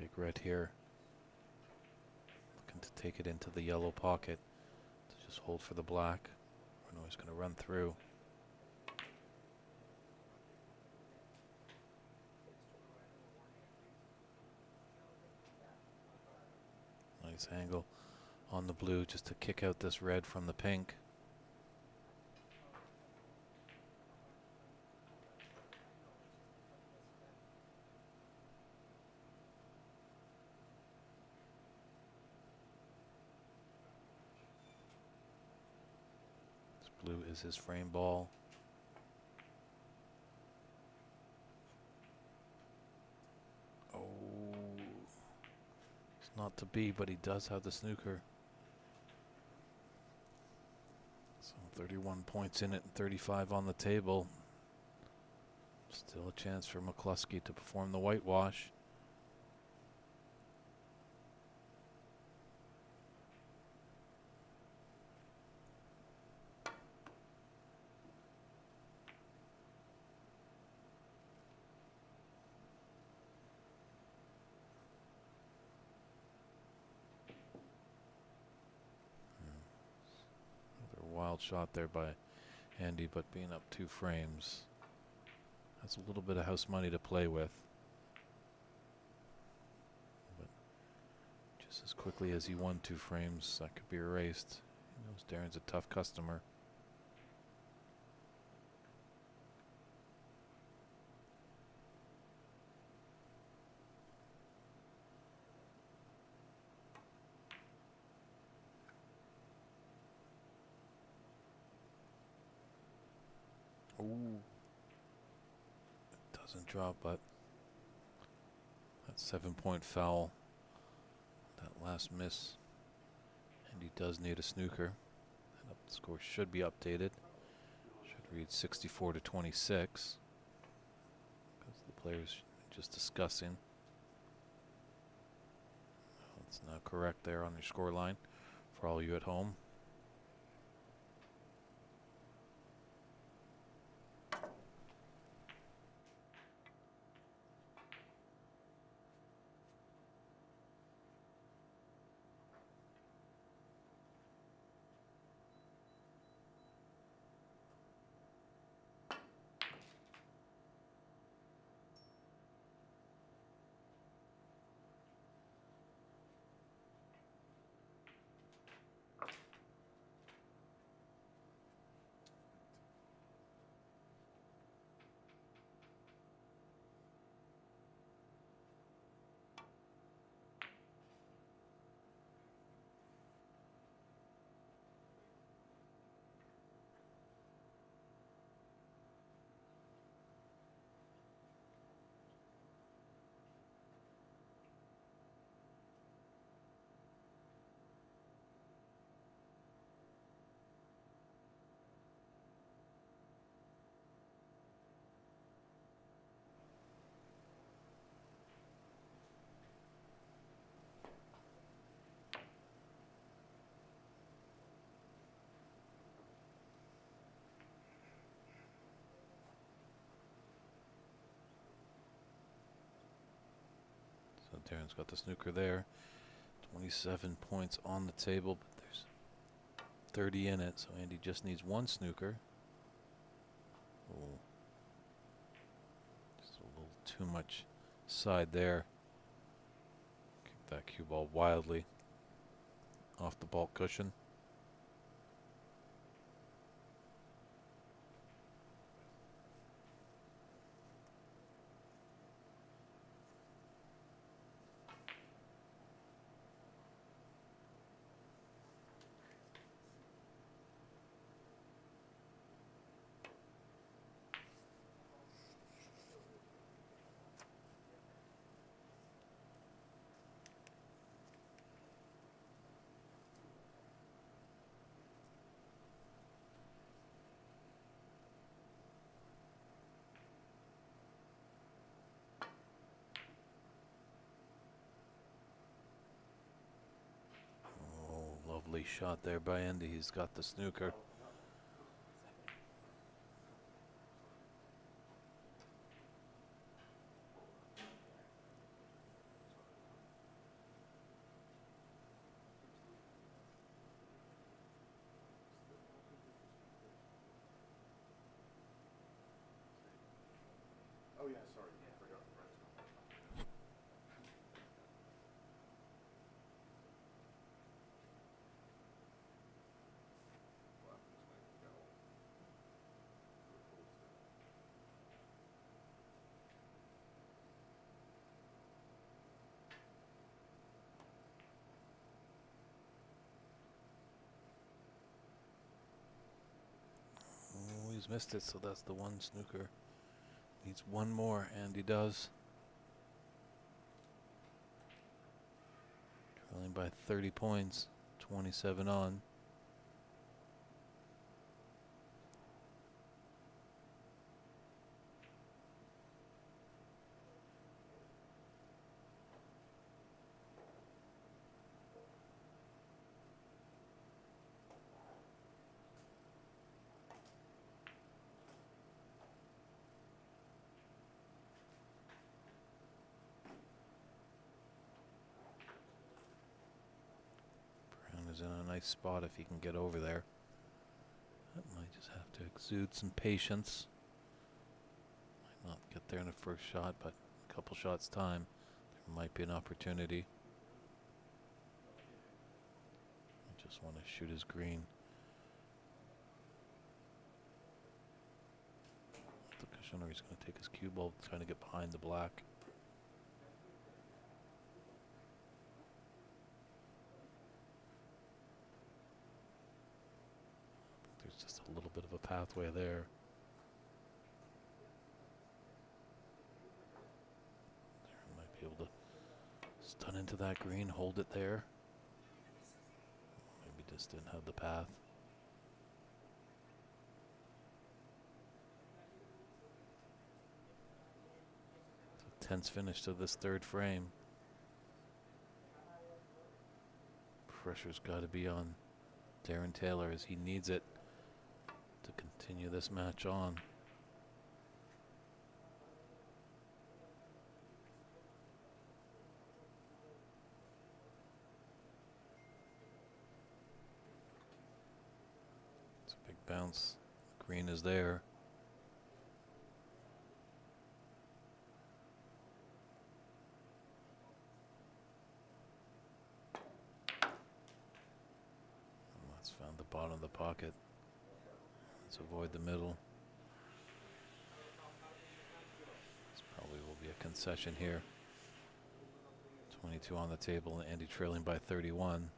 Big red here. Looking to take it into the yellow pocket. To just hold for the black. Renault's going to run through. Nice angle on the blue just to kick out this red from the pink. This blue is his frame ball. Oh, it's not to be, but he does have the snooker. So 31 points in it and 35 on the table. Still a chance for McCluskey to perform the whitewash. Another wild shot there by Andy, but being up 2 frames. That's a little bit of house money to play with. But just as quickly as he won 2 frames, that could be erased. He knows Darren's a tough customer. Ooh. It doesn't drop, but that 7-point foul, that last miss, and he does need a snooker. And the score should be updated. Should read 64 to 26. Because the players just discussing. That's now correct there on your score line for all you at home. So Darren's got the snooker there. 27 points on the table, but there's 30 in it, so Andy just needs 1 snooker. Oh, just a little too much side there. Kick that cue ball wildly off the ball cushion. Lovely shot there by Andy. He's got the snooker. missed it, so that's the one snooker. Needs one more, and he does. Trailing by 30 points, 27 on. Brown is in a nice spot if he can get over there. That might just have to exude some patience. Might not get there in the first shot, but a couple shots time, there might be an opportunity. I just want to shoot his green. The Kushner, he's going to take his cue ball, trying to get behind the black. There's just a little bit of a pathway there. There might be able to stun into that green, hold it there. Maybe just didn't have the path. It's a tense finish to this third frame. Pressure's got to be on Darren Taylor as he needs it to continue this match on. It's a big bounce. Green is there. And that's found the bottom of the pocket. Let's avoid the middle. This probably will be a concession here. 22 on the table, and Andy trailing by 31.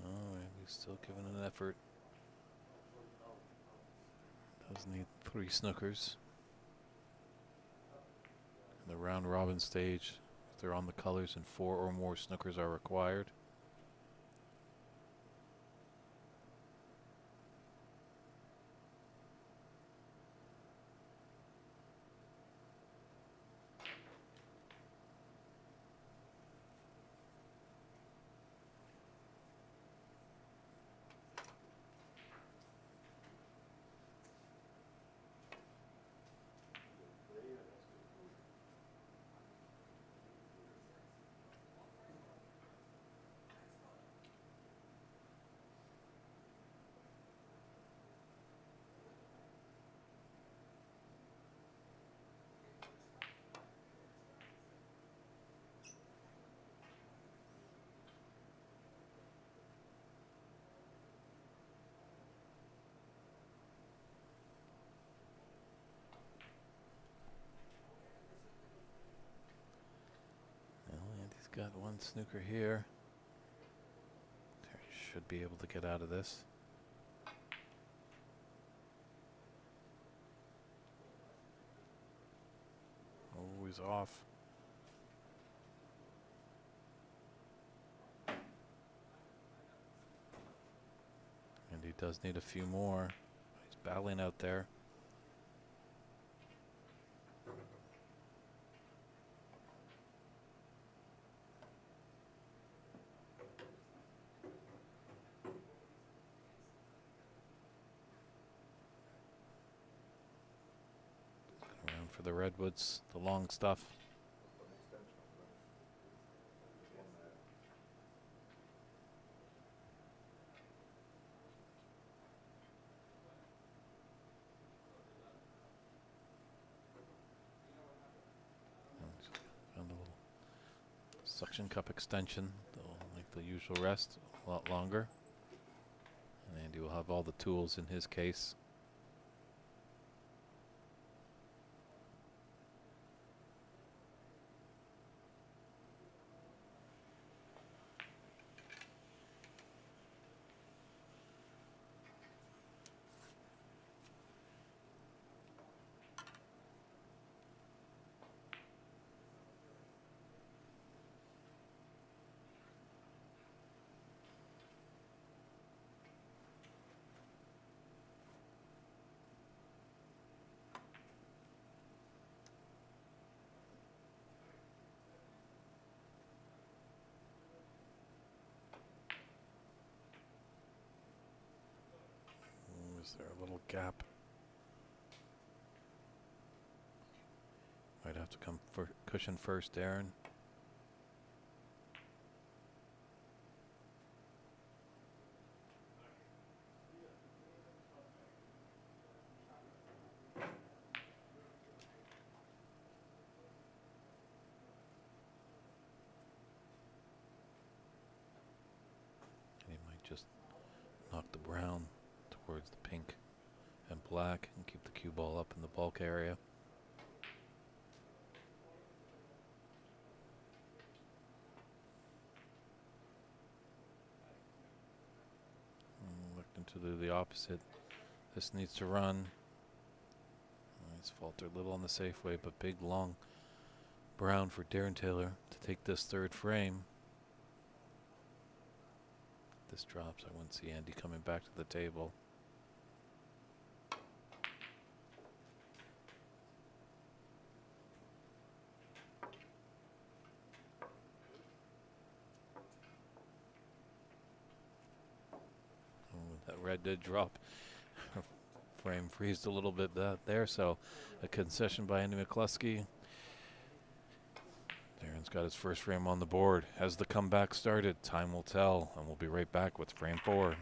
Oh, he's still giving an effort. Does need 3 snookers. In the round robin stage, if they're on the colors, and 4 or more snookers are required. Got one snooker here. Should be able to get out of this. Oh, he's off. And he does need a few more. He's battling out there. For the redwoods, the long stuff. Found a little suction cup extension. They'll make the usual rest a lot longer. And Andy will have all the tools in his case. Is there a little gap? Might have to come for cushion first, Darren. He might just knock the brown towards the pink and black and keep the cue ball up in the bulk area. Looking to do the opposite. This needs to run. He's faltered a little on the safe way, but big long brown for Darren Taylor to take this third frame. If this drops, I wouldn't see Andy coming back to the table. That red did drop. Frame freezed a little bit there, so a concession by Andy McCluskey. Darren's got his first frame on the board. Has the comeback started? Time will tell, and we'll be right back with frame 4.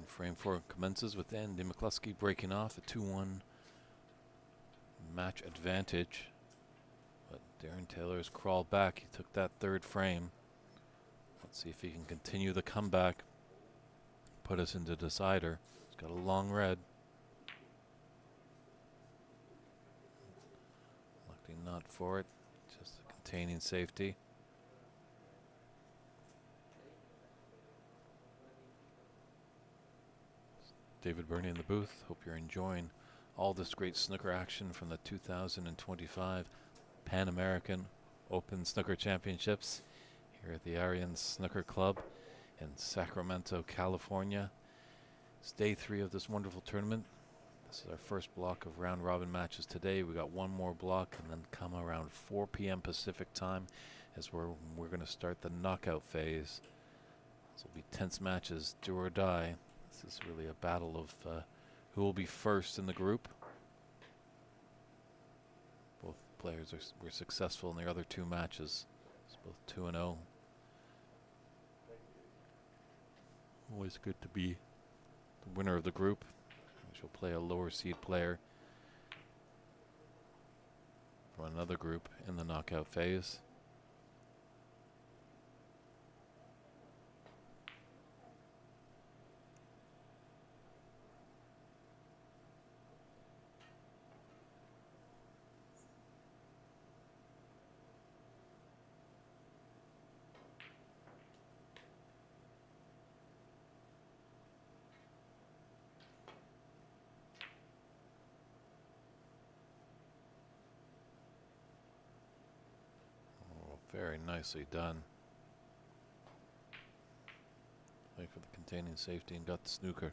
Frame 4 commences with Andy McCluskey breaking off a 2-1 match advantage. But Darren Taylor's crawled back. He took that third frame. Let's see if he can continue the comeback. Put us into decider. He's got a long red. Luckily not for it. Just containing safety. David Burney in the booth. Hope you're enjoying all this great snooker action from the 2025 Pan American Open Snooker Championships here at the Aryan Snooker Club in Sacramento, California. It's day 3 of this wonderful tournament. This is our first block of round robin matches today. We got one more block, and then come around 4 p.m. Pacific time as we're going to start the knockout phase. This will be tense matches, do or die. This is really a battle of who will be first in the group. Both players were successful in their other 2 matches. It's both 2-0. Always good to be the winner of the group. We shall play a lower seed player from another group in the knockout phase. Very nicely done. Wait for the containing safety and got the snooker.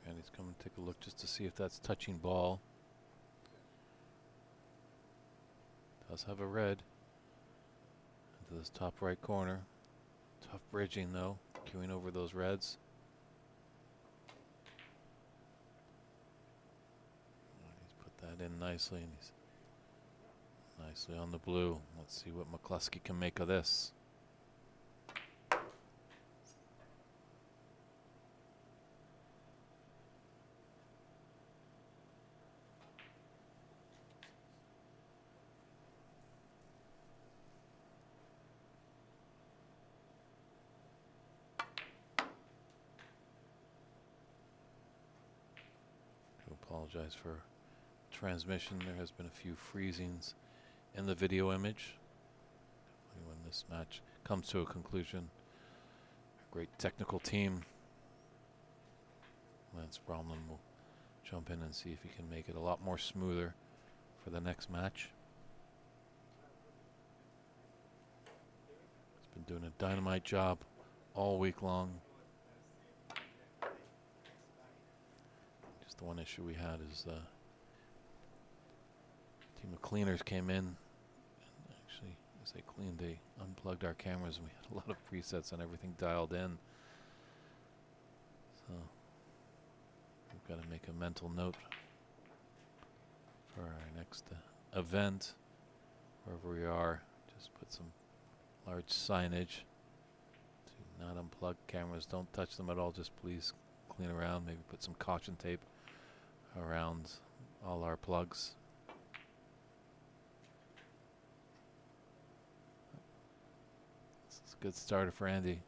Andy's coming to take a look just to see if that's touching ball. Does have a red into this top right corner. Tough bridging though, queuing over those reds. that in nicely, and he's nicely on the blue. Let's see what McCluskey can make of this. Apologize for transmission. There has been a few freezings in the video image. When this match comes to a conclusion, a great technical team. Lance Bromlin will jump in and see if he can make it a lot more smoother for the next match. He's been doing a dynamite job all week long. The one issue we had is a team of cleaners came in, and actually as they cleaned, they unplugged our cameras, and we had a lot of presets and everything dialed in. So we've got to make a mental note for our next event, wherever we are. Just put some large signage to not unplug cameras. Don't touch them at all. Just please clean around. Maybe put some caution tape around all our plugs. This is a good starter for Andy.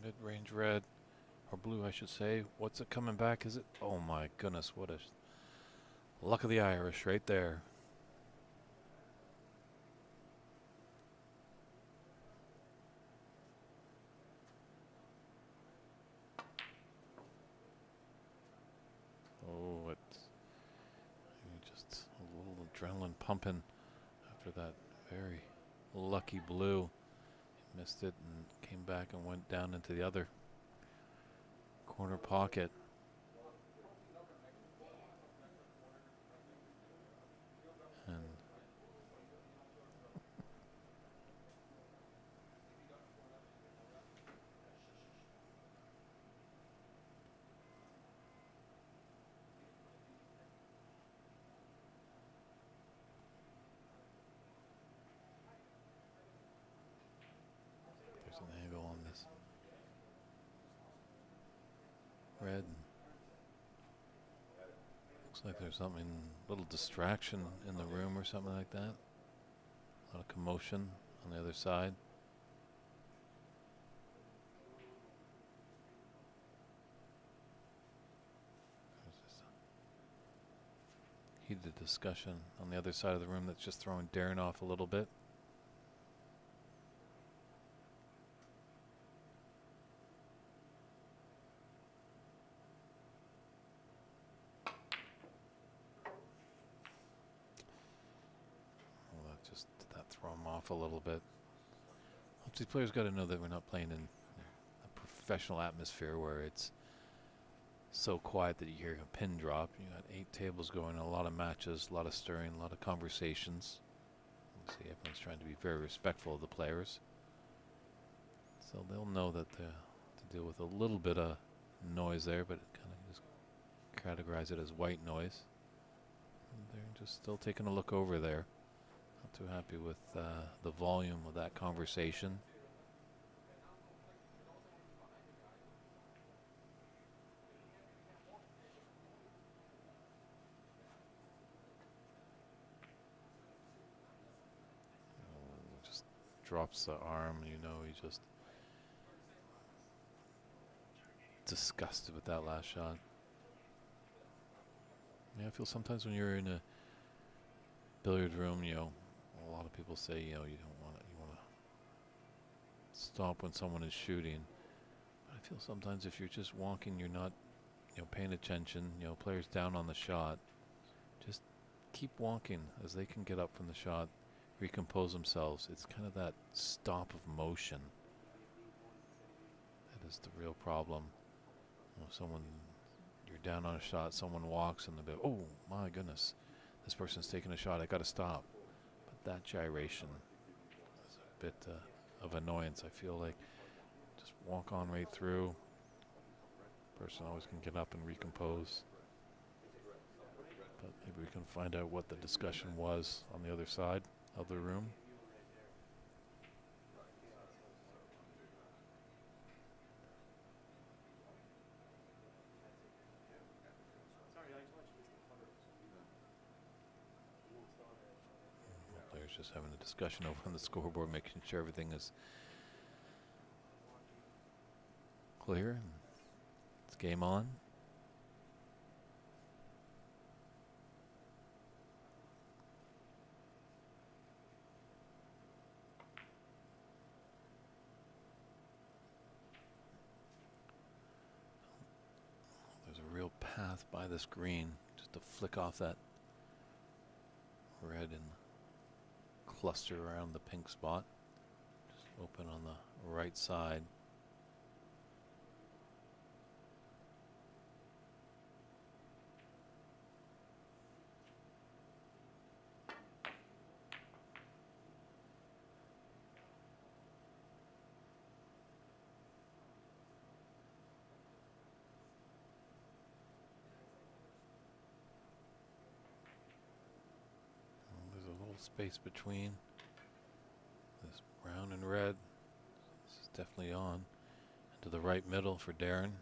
Mid-range red, or blue I should say. What's it coming back? Is it? Oh my goodness, what a luck of the Irish right there. Oh, it's just a little adrenaline pumping after that very lucky blue. He missed it and came back and went down into the other corner pocket. And there's an angle on this red. Looks like there's something, a little distraction in the room or something like that. A lot of commotion on the other side. There's this heated discussion on the other side of the room that's just throwing Darren off a little bit. Throw them off a little bit. These players got to know that we're not playing in a professional atmosphere where it's so quiet that you hear a pin drop. You got 8 tables going, a lot of matches, a lot of stirring, a lot of conversations. You see, everyone's trying to be very respectful of the players, so they'll know that to deal with a little bit of noise there, but kind of just categorize it as white noise. And they're just still taking a look over there. Not too happy with the volume of that conversation. drops the arm. You know, he's just disgusted with that last shot. Yeah, I feel sometimes when you're in a billiard room, you know, a lot of people say, you know, you want to stop when someone is shooting. But I feel sometimes if you're just walking, you're not, you know, paying attention. You know, players down on the shot, just keep walking as they can get up from the shot, recompose themselves. It's kind of that stop of motion that is the real problem. You know, you're down on a shot, someone walks and they'll be, oh my goodness, this person's taking a shot, I got to stop. But that gyration is a bit of annoyance. I feel like just walk on right through. Person always can get up and recompose. But maybe we can find out what the discussion was on the other side of the room. Players just having a discussion over on the scoreboard, making sure everything is clear. It's game on. There's a real path by this green just to flick off that red and cluster around the pink spot. Just open on the right side. There's a little space between this brown and red. This is definitely on. To the right middle for Darren.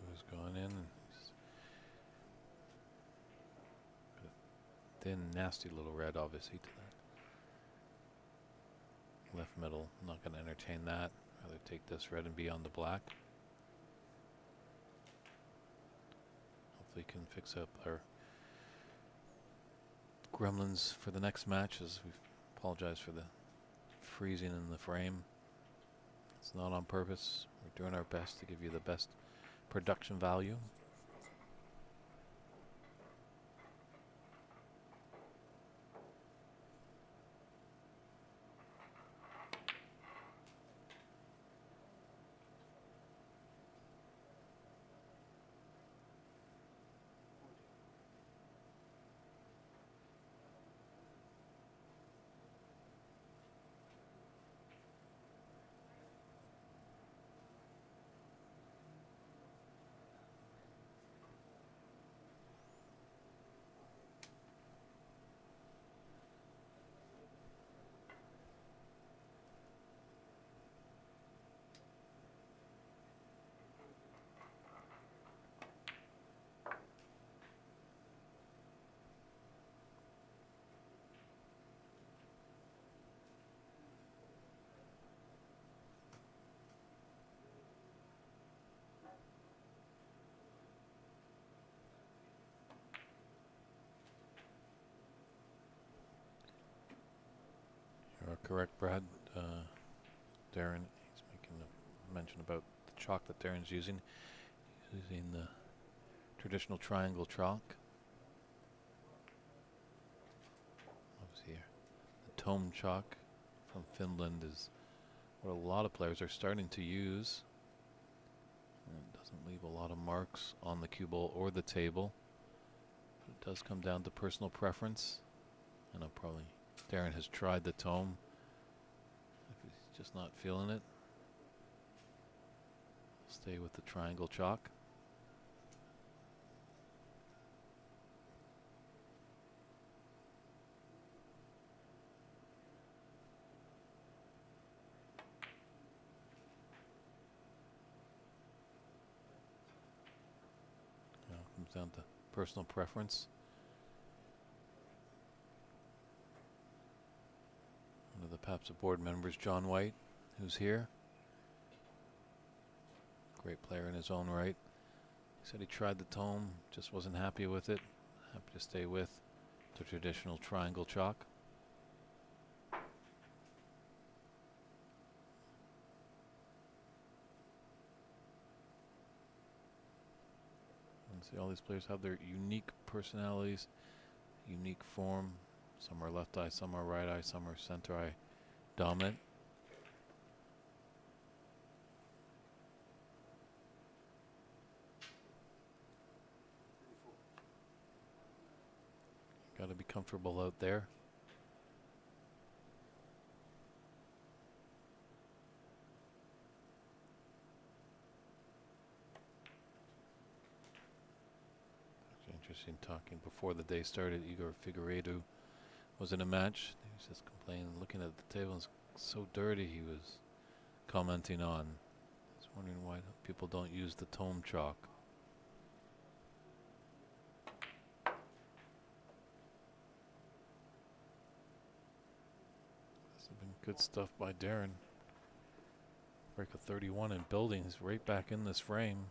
Who's gone in? Thin, nasty little red, obviously, to that left middle. I'm not going to entertain that. Rather take this red and be on the black. Hopefully can fix up our gremlins for the next match, as we apologize for the freezing in the frame. It's not on purpose. We're doing our best to give you the best production value. You are correct, Brad. Darren, he's making a mention about the chalk that Darren's using. He's using the traditional triangle chalk. Obviously, the tome chalk from Finland is what a lot of players are starting to use. And it doesn't leave a lot of marks on the cue ball or the table. But it does come down to personal preference. And Darren has tried the tome. If he's just not feeling it, stay with the triangle chalk. Now it comes down to personal preference. One of the PAPSA board members, John White, who's here. Great player in his own right. He said he tried the tome, just wasn't happy with it. Happy to stay with the traditional triangle chalk. And see, all these players have their unique personalities, unique form. Some are left eye, some are right eye, some are center eye dominant. Got to be comfortable out there. It's interesting talking before the day started. Igor Figueiredo was in a match. He was just complaining, looking at the table. It's so dirty. He was commenting on. I was wondering why people don't use the tome chalk. Good stuff by Darren. Break a 31 in building. He's right back in this frame.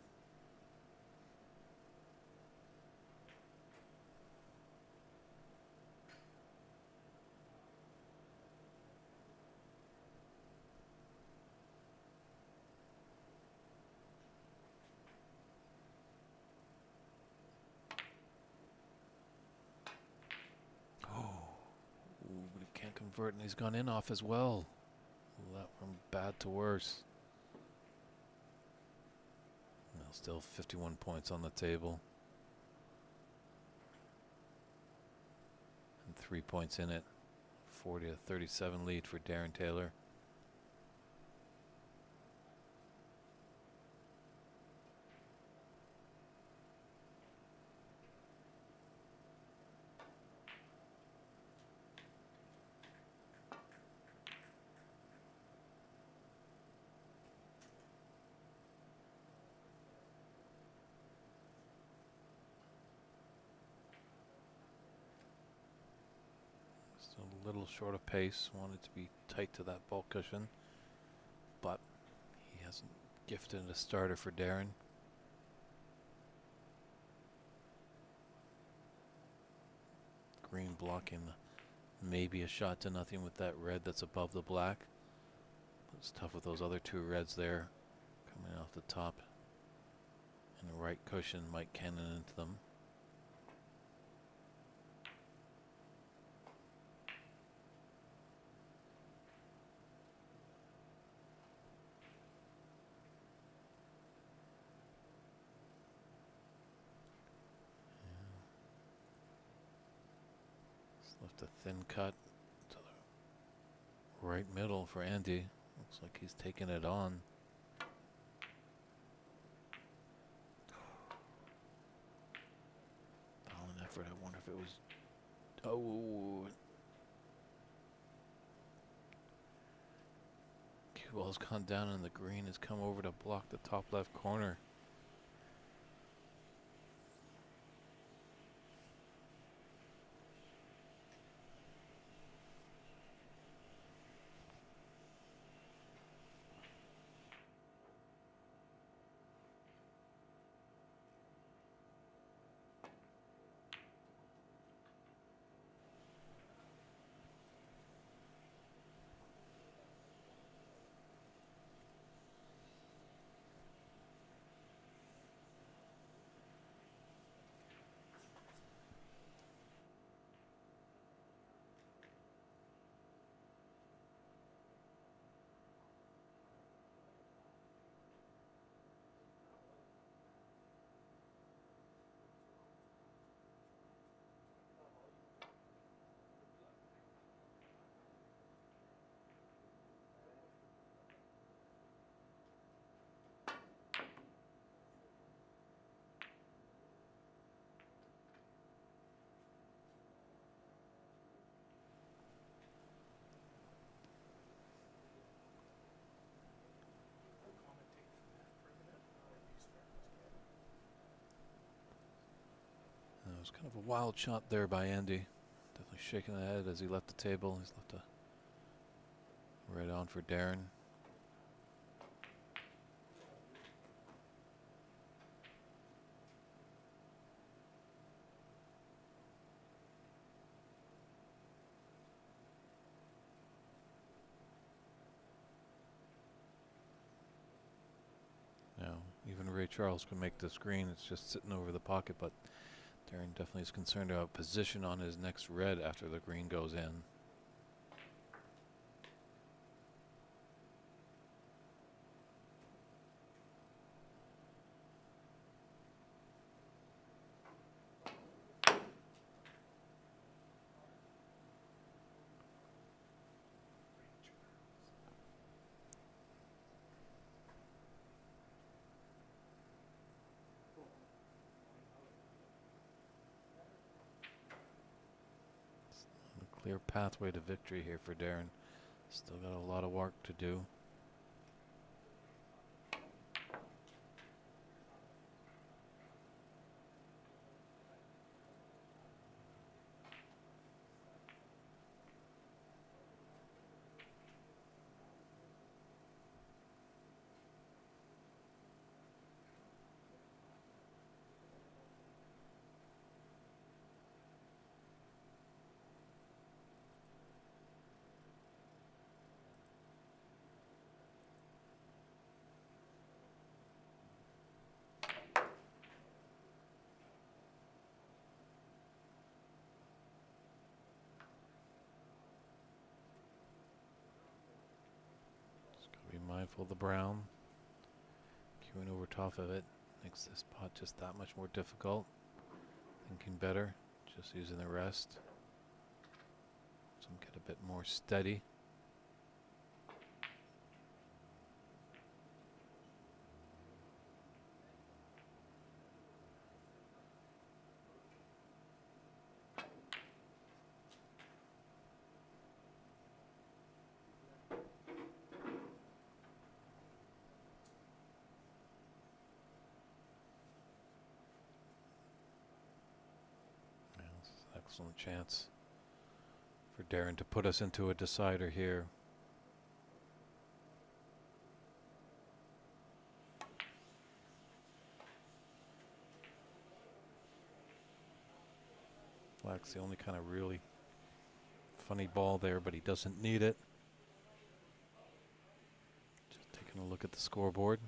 But he can't convert, and he's gone in off as well. That from bad to worse. Now still 51 points on the table. And 3 points in it. 40-37 lead for Darren Taylor. A little short of pace. Wanted to be tight to that ball cushion, but he hasn't gifted a starter for Darren. Green blocking maybe a shot to nothing with that red that's above the black. But it's tough with those other two reds there coming off the top. And the right cushion might cannon into them. Left a thin cut to the right middle for Andy. Looks like he's taking it on. Valiant effort. I wonder if it was. Oh. Cue ball's gone down and the green has come over to block the top left corner. was kind of a wild shot there by Andy. Definitely shaking the head as he left the table. He's left a right on for Darren. Now, even Ray Charles can make this green. It's just sitting over the pocket, but Darren definitely is concerned about position on his next red after the green goes in. A clear pathway to victory here for Darren. Still got a lot of work to do. Be mindful of the brown. Queuing over top of it makes this pot just that much more difficult. Thinking better, just using the rest. So get a bit more steady. Excellent chance for Darren to put us into a decider here. Black's the only kind of really funny ball there, but he doesn't need it. Just taking a look at the scoreboard.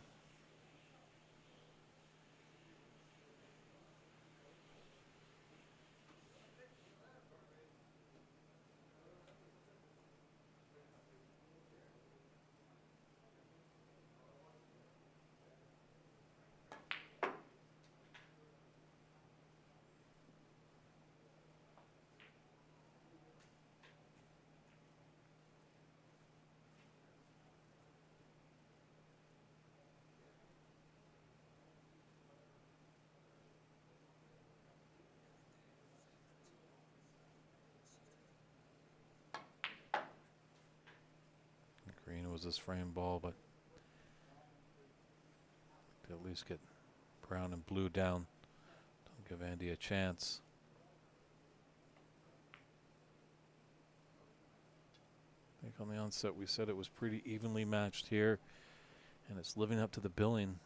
Green was his frame ball, but to at least get brown and blue down. Don't give Andy a chance. I think on the onset we said it was pretty evenly matched here, and it's living up to the billing.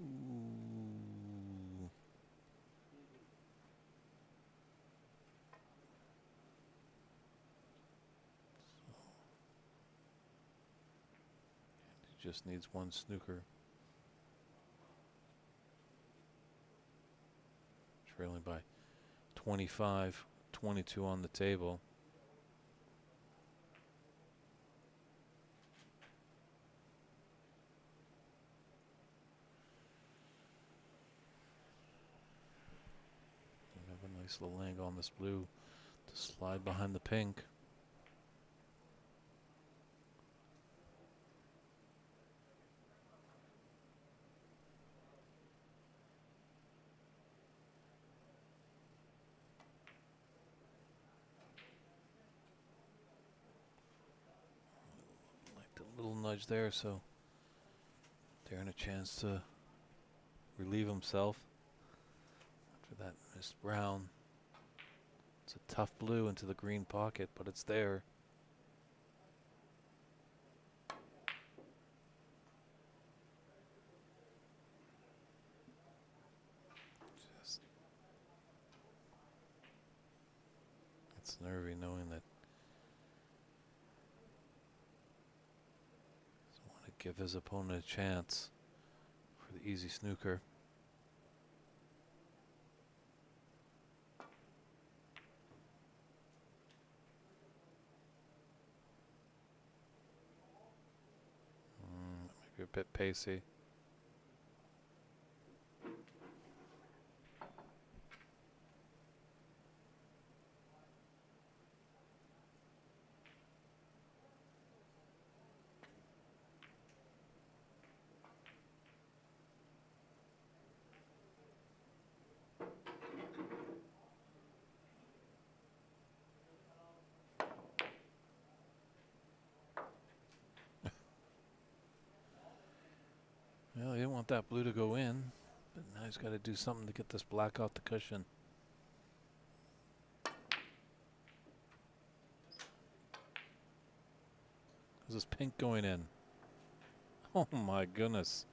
Ooh. He just needs one snooker. Trailing by 25, 22 on the table. We have a nice little angle on this blue to slide behind the pink. Like a little nudge there, so Darren a chance to relieve himself after that missed brown. It's a tough blue into the green pocket, but it's there. Just, it's nervy knowing that doesn't want to give his opponent a chance for the easy snooker. Maybe a bit pacey. Well, he didn't want that blue to go in, but now he's got to do something to get this black off the cushion. Is this pink going in? Oh my goodness.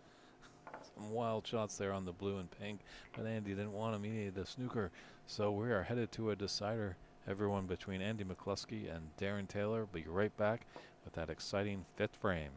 Some wild shots there on the blue and pink, but Andy didn't want him. He needed a snooker. So we are headed to a decider. Everyone between Andy McCluskey and Darren Taylor will be right back with that exciting fifth frame.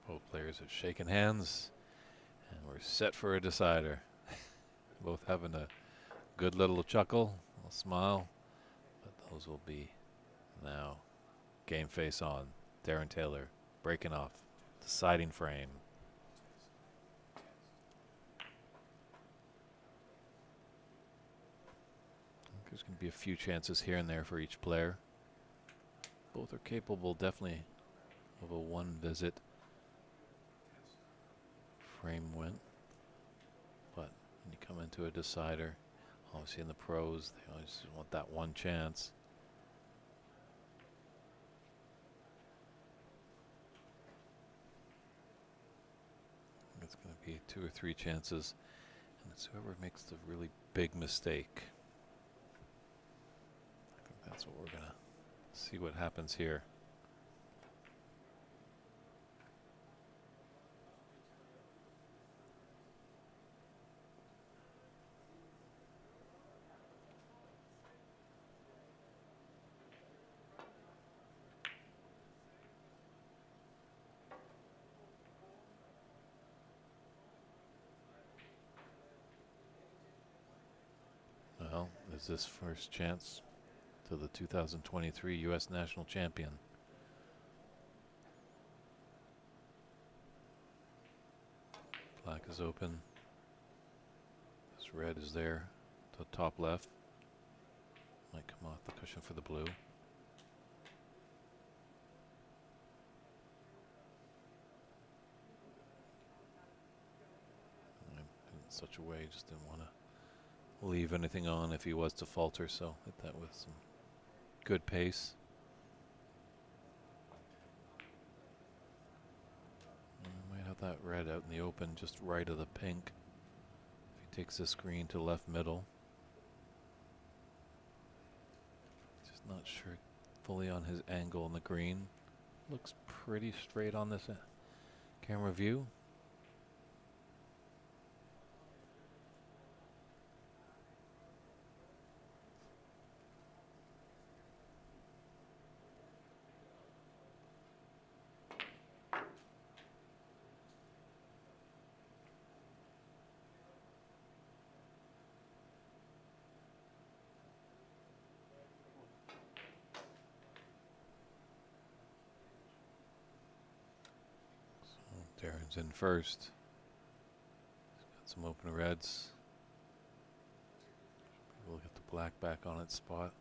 Both players are shaking hands, and we're set for a decider. Both having a good little chuckle, a little smile, but those will be now game face on. Darren Taylor breaking off, deciding frame. There's going to be a few chances here and there for each player. Both are capable, definitely, of a one visit frame win. But when you come into a decider, obviously in the pros, they always want that one chance. It's going to be 2 or 3 chances, and it's whoever makes the really big mistake. I think that's what we're going to see what happens here. Well, is this first chance to the 2023 U.S. national champion? Black is open. This red is there to the top left. Might come off the cushion for the blue. In such a way, just didn't want to leave anything on if he was to falter, so hit that with some good pace. Might have that red out in the open, just right of the pink. If he takes this green to left middle. Just not sure fully on his angle on the green. Looks pretty straight on this camera view. Darren's in first. He's got some open reds. We'll get the black back on its spot.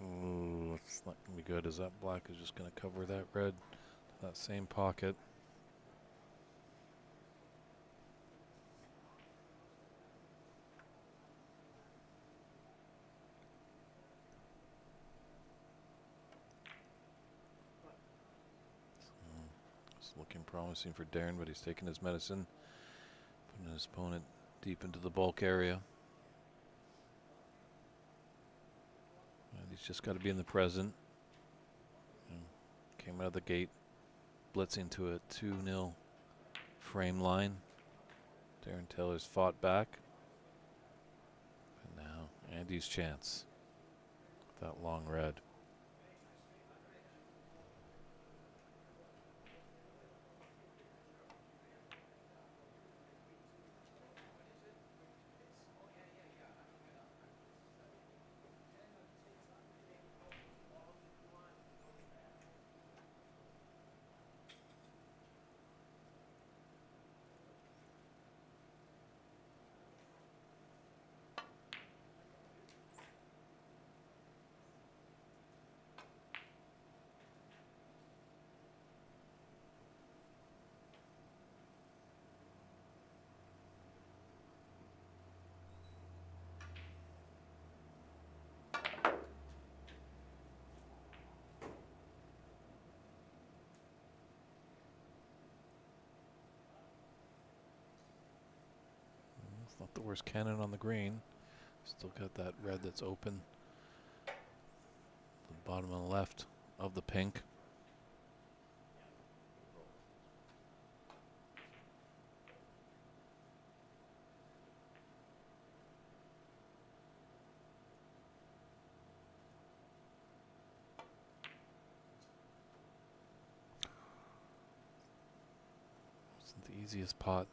Ooh, it's not going to be good as that black is just going to cover that red, that same pocket. It's looking promising for Darren, but he's taking his medicine, putting his opponent deep into the bulk area. And he's just got to be in the present. Came out of the gate, blitzing to a 2-0 frame line. Darren Taylor's fought back. And now Andy's chance. That long red. Not the worst cannon on the green. Still got that red that's open. The bottom on the left of the pink. Wasn't the easiest pot.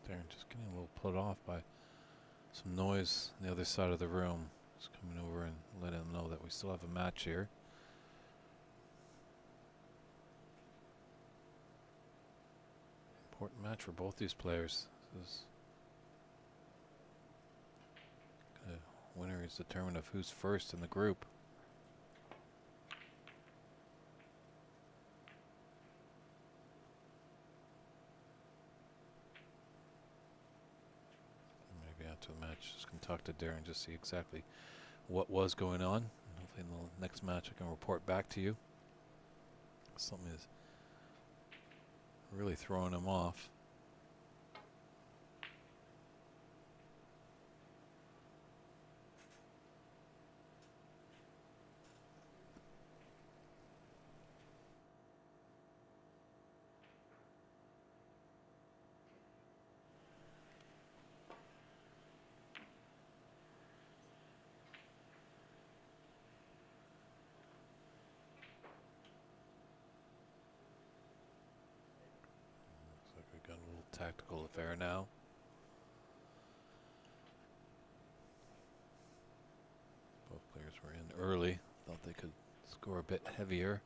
Darren just getting a little put off by some noise on the other side of the room. Just coming over and letting them know that we still have a match here. Important match for both these players. This is winner is determined of who's first in the group. Maybe after the match, just can talk to Darren, just see exactly what was going on. Hopefully in the next match I can report back to you. Something is really throwing him off. Got a little tactical affair now. Both players were in early. Thought they could score a bit heavier,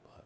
but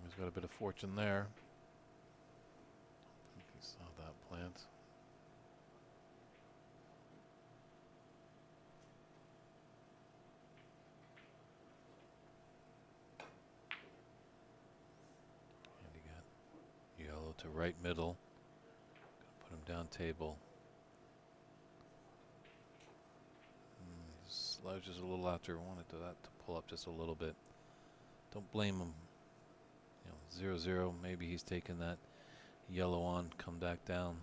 he's got a bit of fortune there. I think he saw that plant. And he got yellow to right middle. Gonna put him down table. Slouches a little after. Wanted that to pull up just a little bit. Don't blame him. You know, 0-0. Maybe he's taking that yellow on, come back down.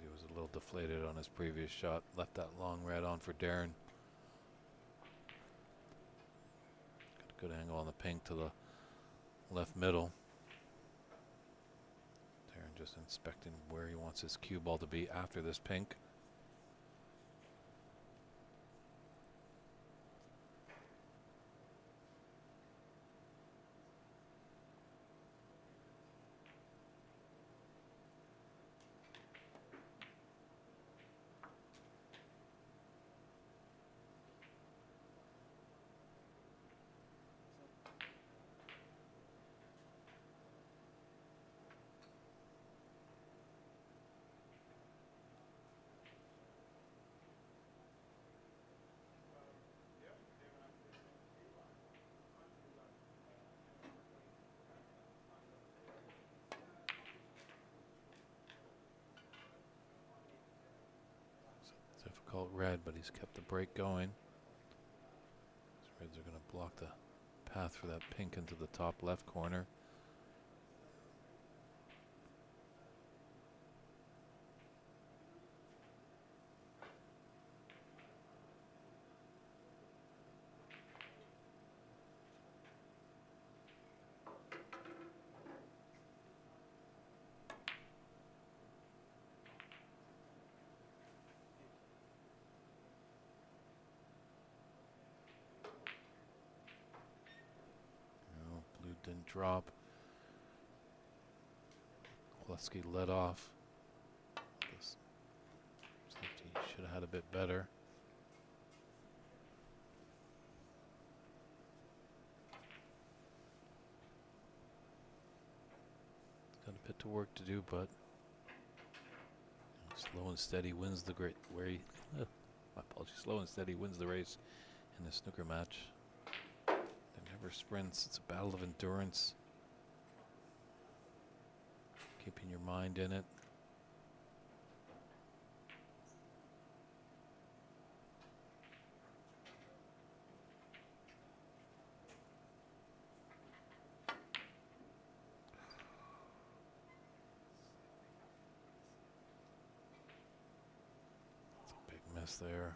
He was a little deflated on his previous shot. Left that long red on for Darren. Got a good angle on the pink to the left middle. Darren just inspecting where he wants his cue ball to be after this pink. Difficult red, but he's kept the break going. These reds are going to block the path for that pink into the top left corner. drop. Kleski led off. This safety should have had a bit better. Got a bit to work to do, but slow and steady wins the great. My apologies. Slow and steady wins the race in a snooker match. They're never sprints. It's a battle of endurance. Keeping your mind in it. Miss there.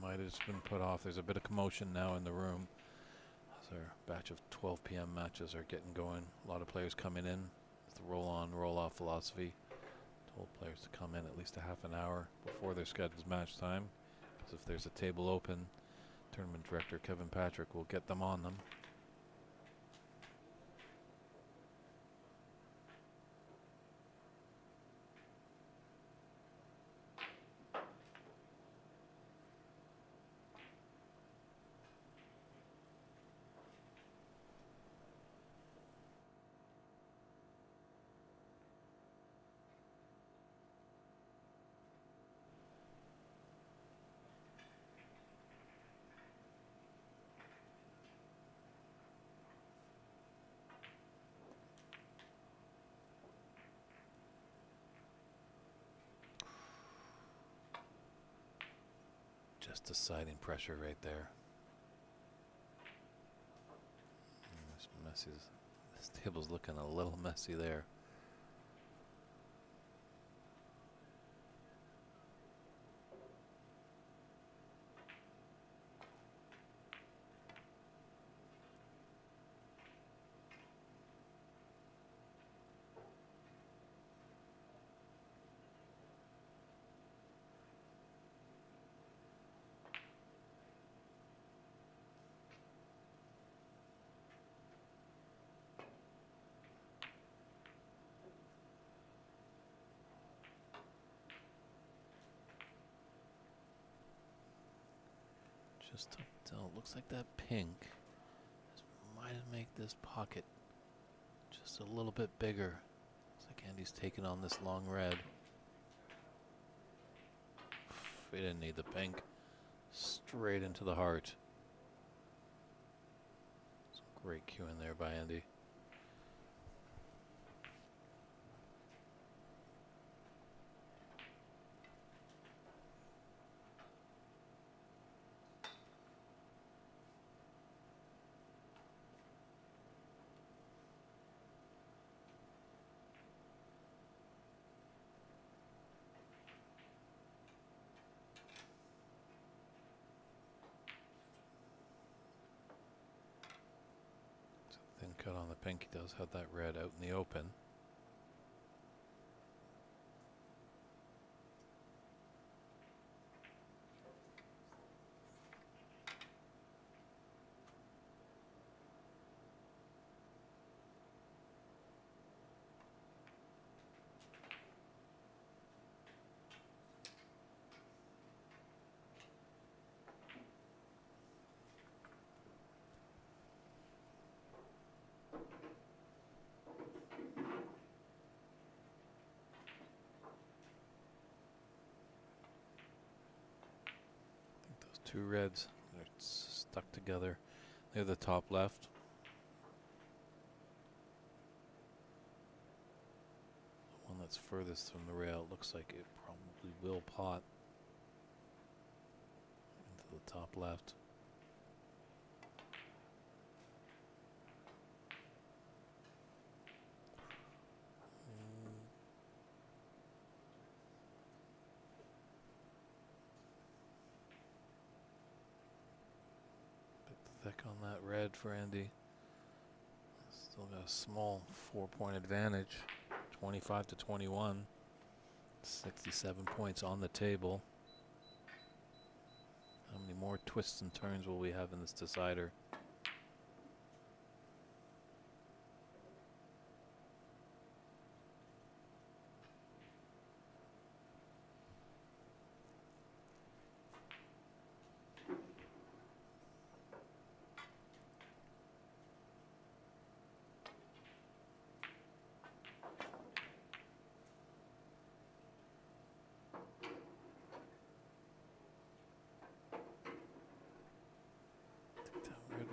Might have just been put off. There's a bit of commotion now in the room as our batch of 12 p.m. matches are getting going. A lot of players coming in with the roll on, roll off philosophy. Told players to come in at least a half an hour before their scheduled match time, because if there's a table open, tournament director Kevin Patrick will get them on them. Just deciding pressure right there. This table's looking a little messy there. Just tough to tell. Looks like that pink might make this pocket just a little bit bigger. Looks like Andy's taking on this long red. We didn't need the pink. Straight into the heart. Some great cueing there by Andy. Thin cut on the pink. He does have that red out in the open. Two reds, they're stuck together. They're the top left. The one that's furthest from the rail looks like it probably will pot into the top left. Thick on that red for Andy. Still got a small 4-point advantage. 25 to 21. 67 points on the table. How many more twists and turns will we have in this decider?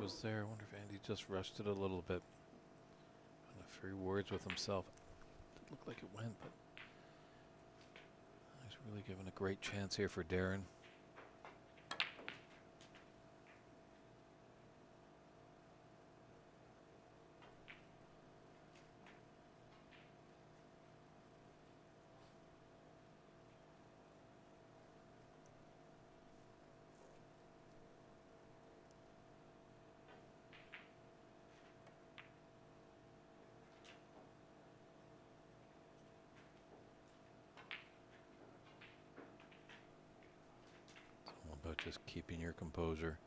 was there. I wonder if Andy just rushed it a little bit. A few words with himself. It looked like it went, but he's really given a great chance here for Darren. About just keeping your composure.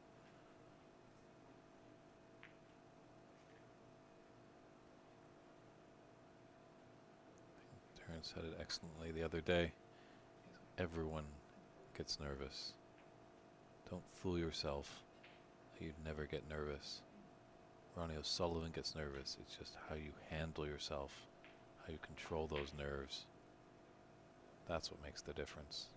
Darren said it excellently the other day. Everyone gets nervous. Don't fool yourself. You'd never get nervous. Ronnie O'Sullivan gets nervous. It's just how you handle yourself, how you control those nerves. That's what makes the difference.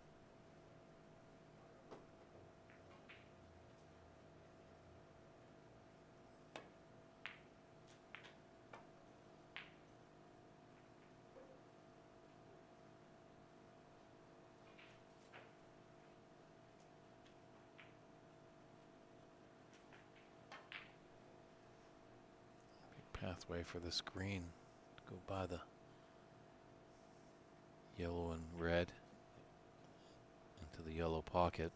Pathway for the screen. Go by the yellow and red into the yellow pocket.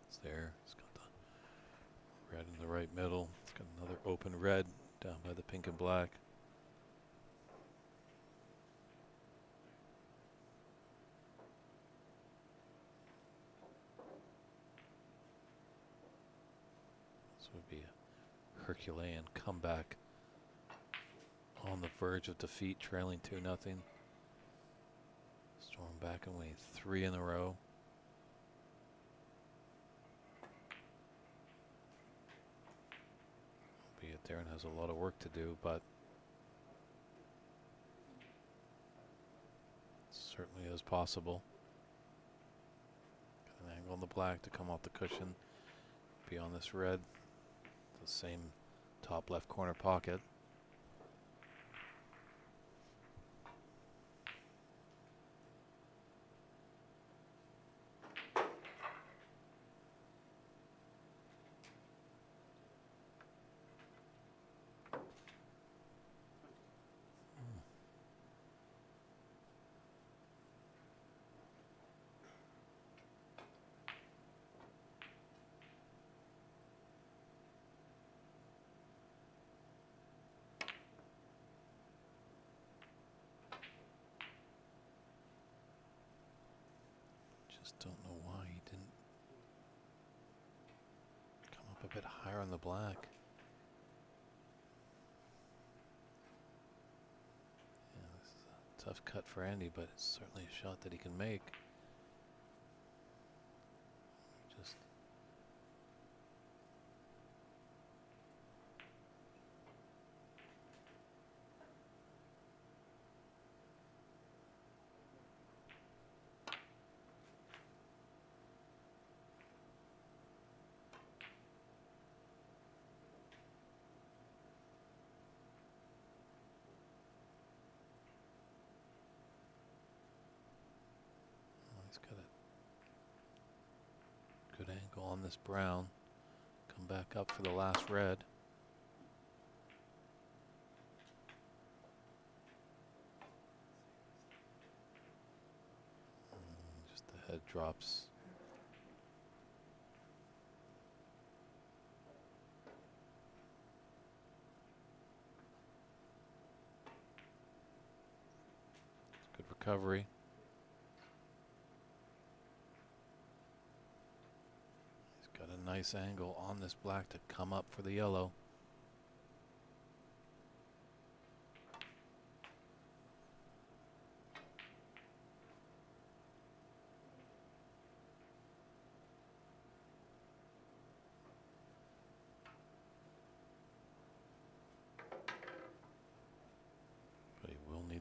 It's there. It's got the red in the right middle. It's got another open red down by the pink and black. This would be a Herculean comeback on the verge of defeat, trailing 2-0. Storm back and win 3 in a row. Albeit Darren has a lot of work to do, but it certainly is possible. Got an angle on the black to come off the cushion, be on this red, the same top left corner pocket. Just don't know why he didn't come up a bit higher on the black. Yeah, this is a tough cut for Andy, but it's certainly a shot that he can make. Just he's got a good angle on this brown. Come back up for the last red. Just the head drops. Good recovery. Got a nice angle on this black to come up for the yellow.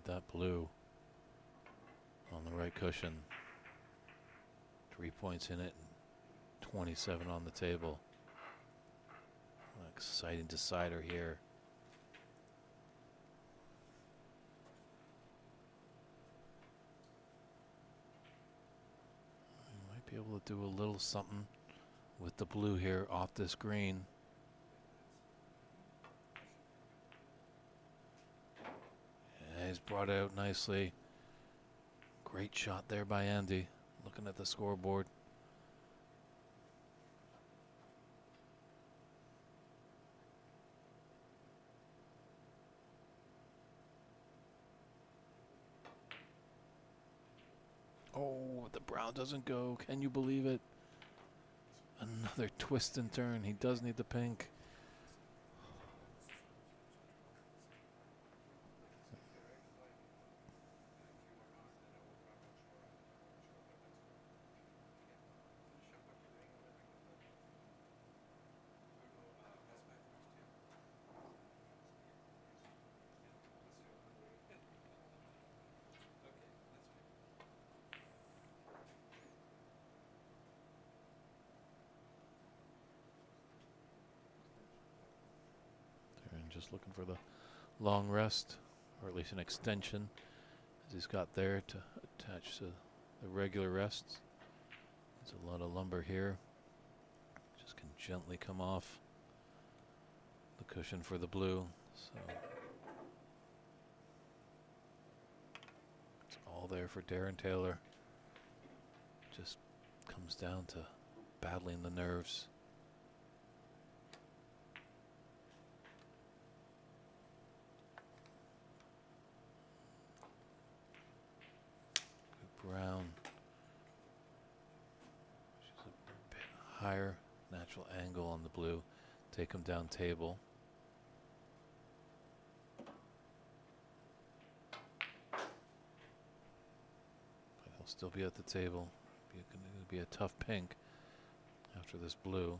that blue on the right cushion. 3 points in it, and 27 on the table. An exciting decider here. We might be able to do a little something with the blue here off this green. Yeah, he's brought it out nicely. Great shot there by Andy. Looking at the scoreboard. Oh, the brown doesn't go. Can you believe it? Another twist and turn. He does need the pink. Just looking for the long rest, or at least an extension, as he's got there to attach to the regular rests. There's a lot of lumber here. Just can gently come off the cushion for the blue. So it's all there for Darren Taylor. Just comes down to battling the nerves. Brown, she's a bit higher natural angle on the blue. Take him down table. But he'll still be at the table. It'll be a tough pink after this blue.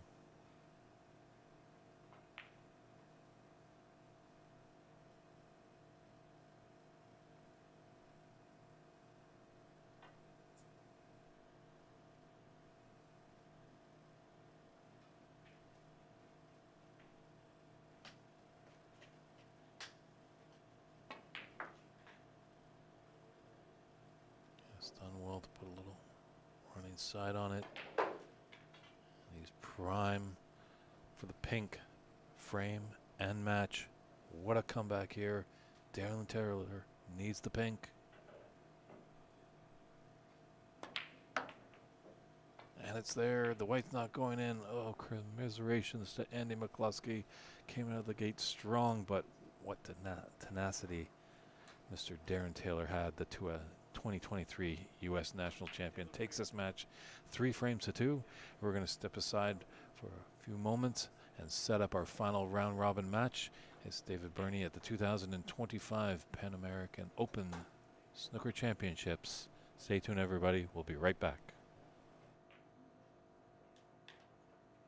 Done well to put a little running side on it. And he's prime for the pink frame and match. What a comeback here. Darren Taylor needs the pink. And it's there. The white's not going in. Oh, commiserations to Andy McCluskey. Came out of the gate strong, but what tenacity Mr. Darren Taylor had. The 2023 U.S. National Champion takes this match 3 frames to 2. We're going to step aside for a few moments and set up our final round robin match. It's David Burney at the 2025 Pan American Open Snooker Championships. Stay tuned, everybody. We'll be right back.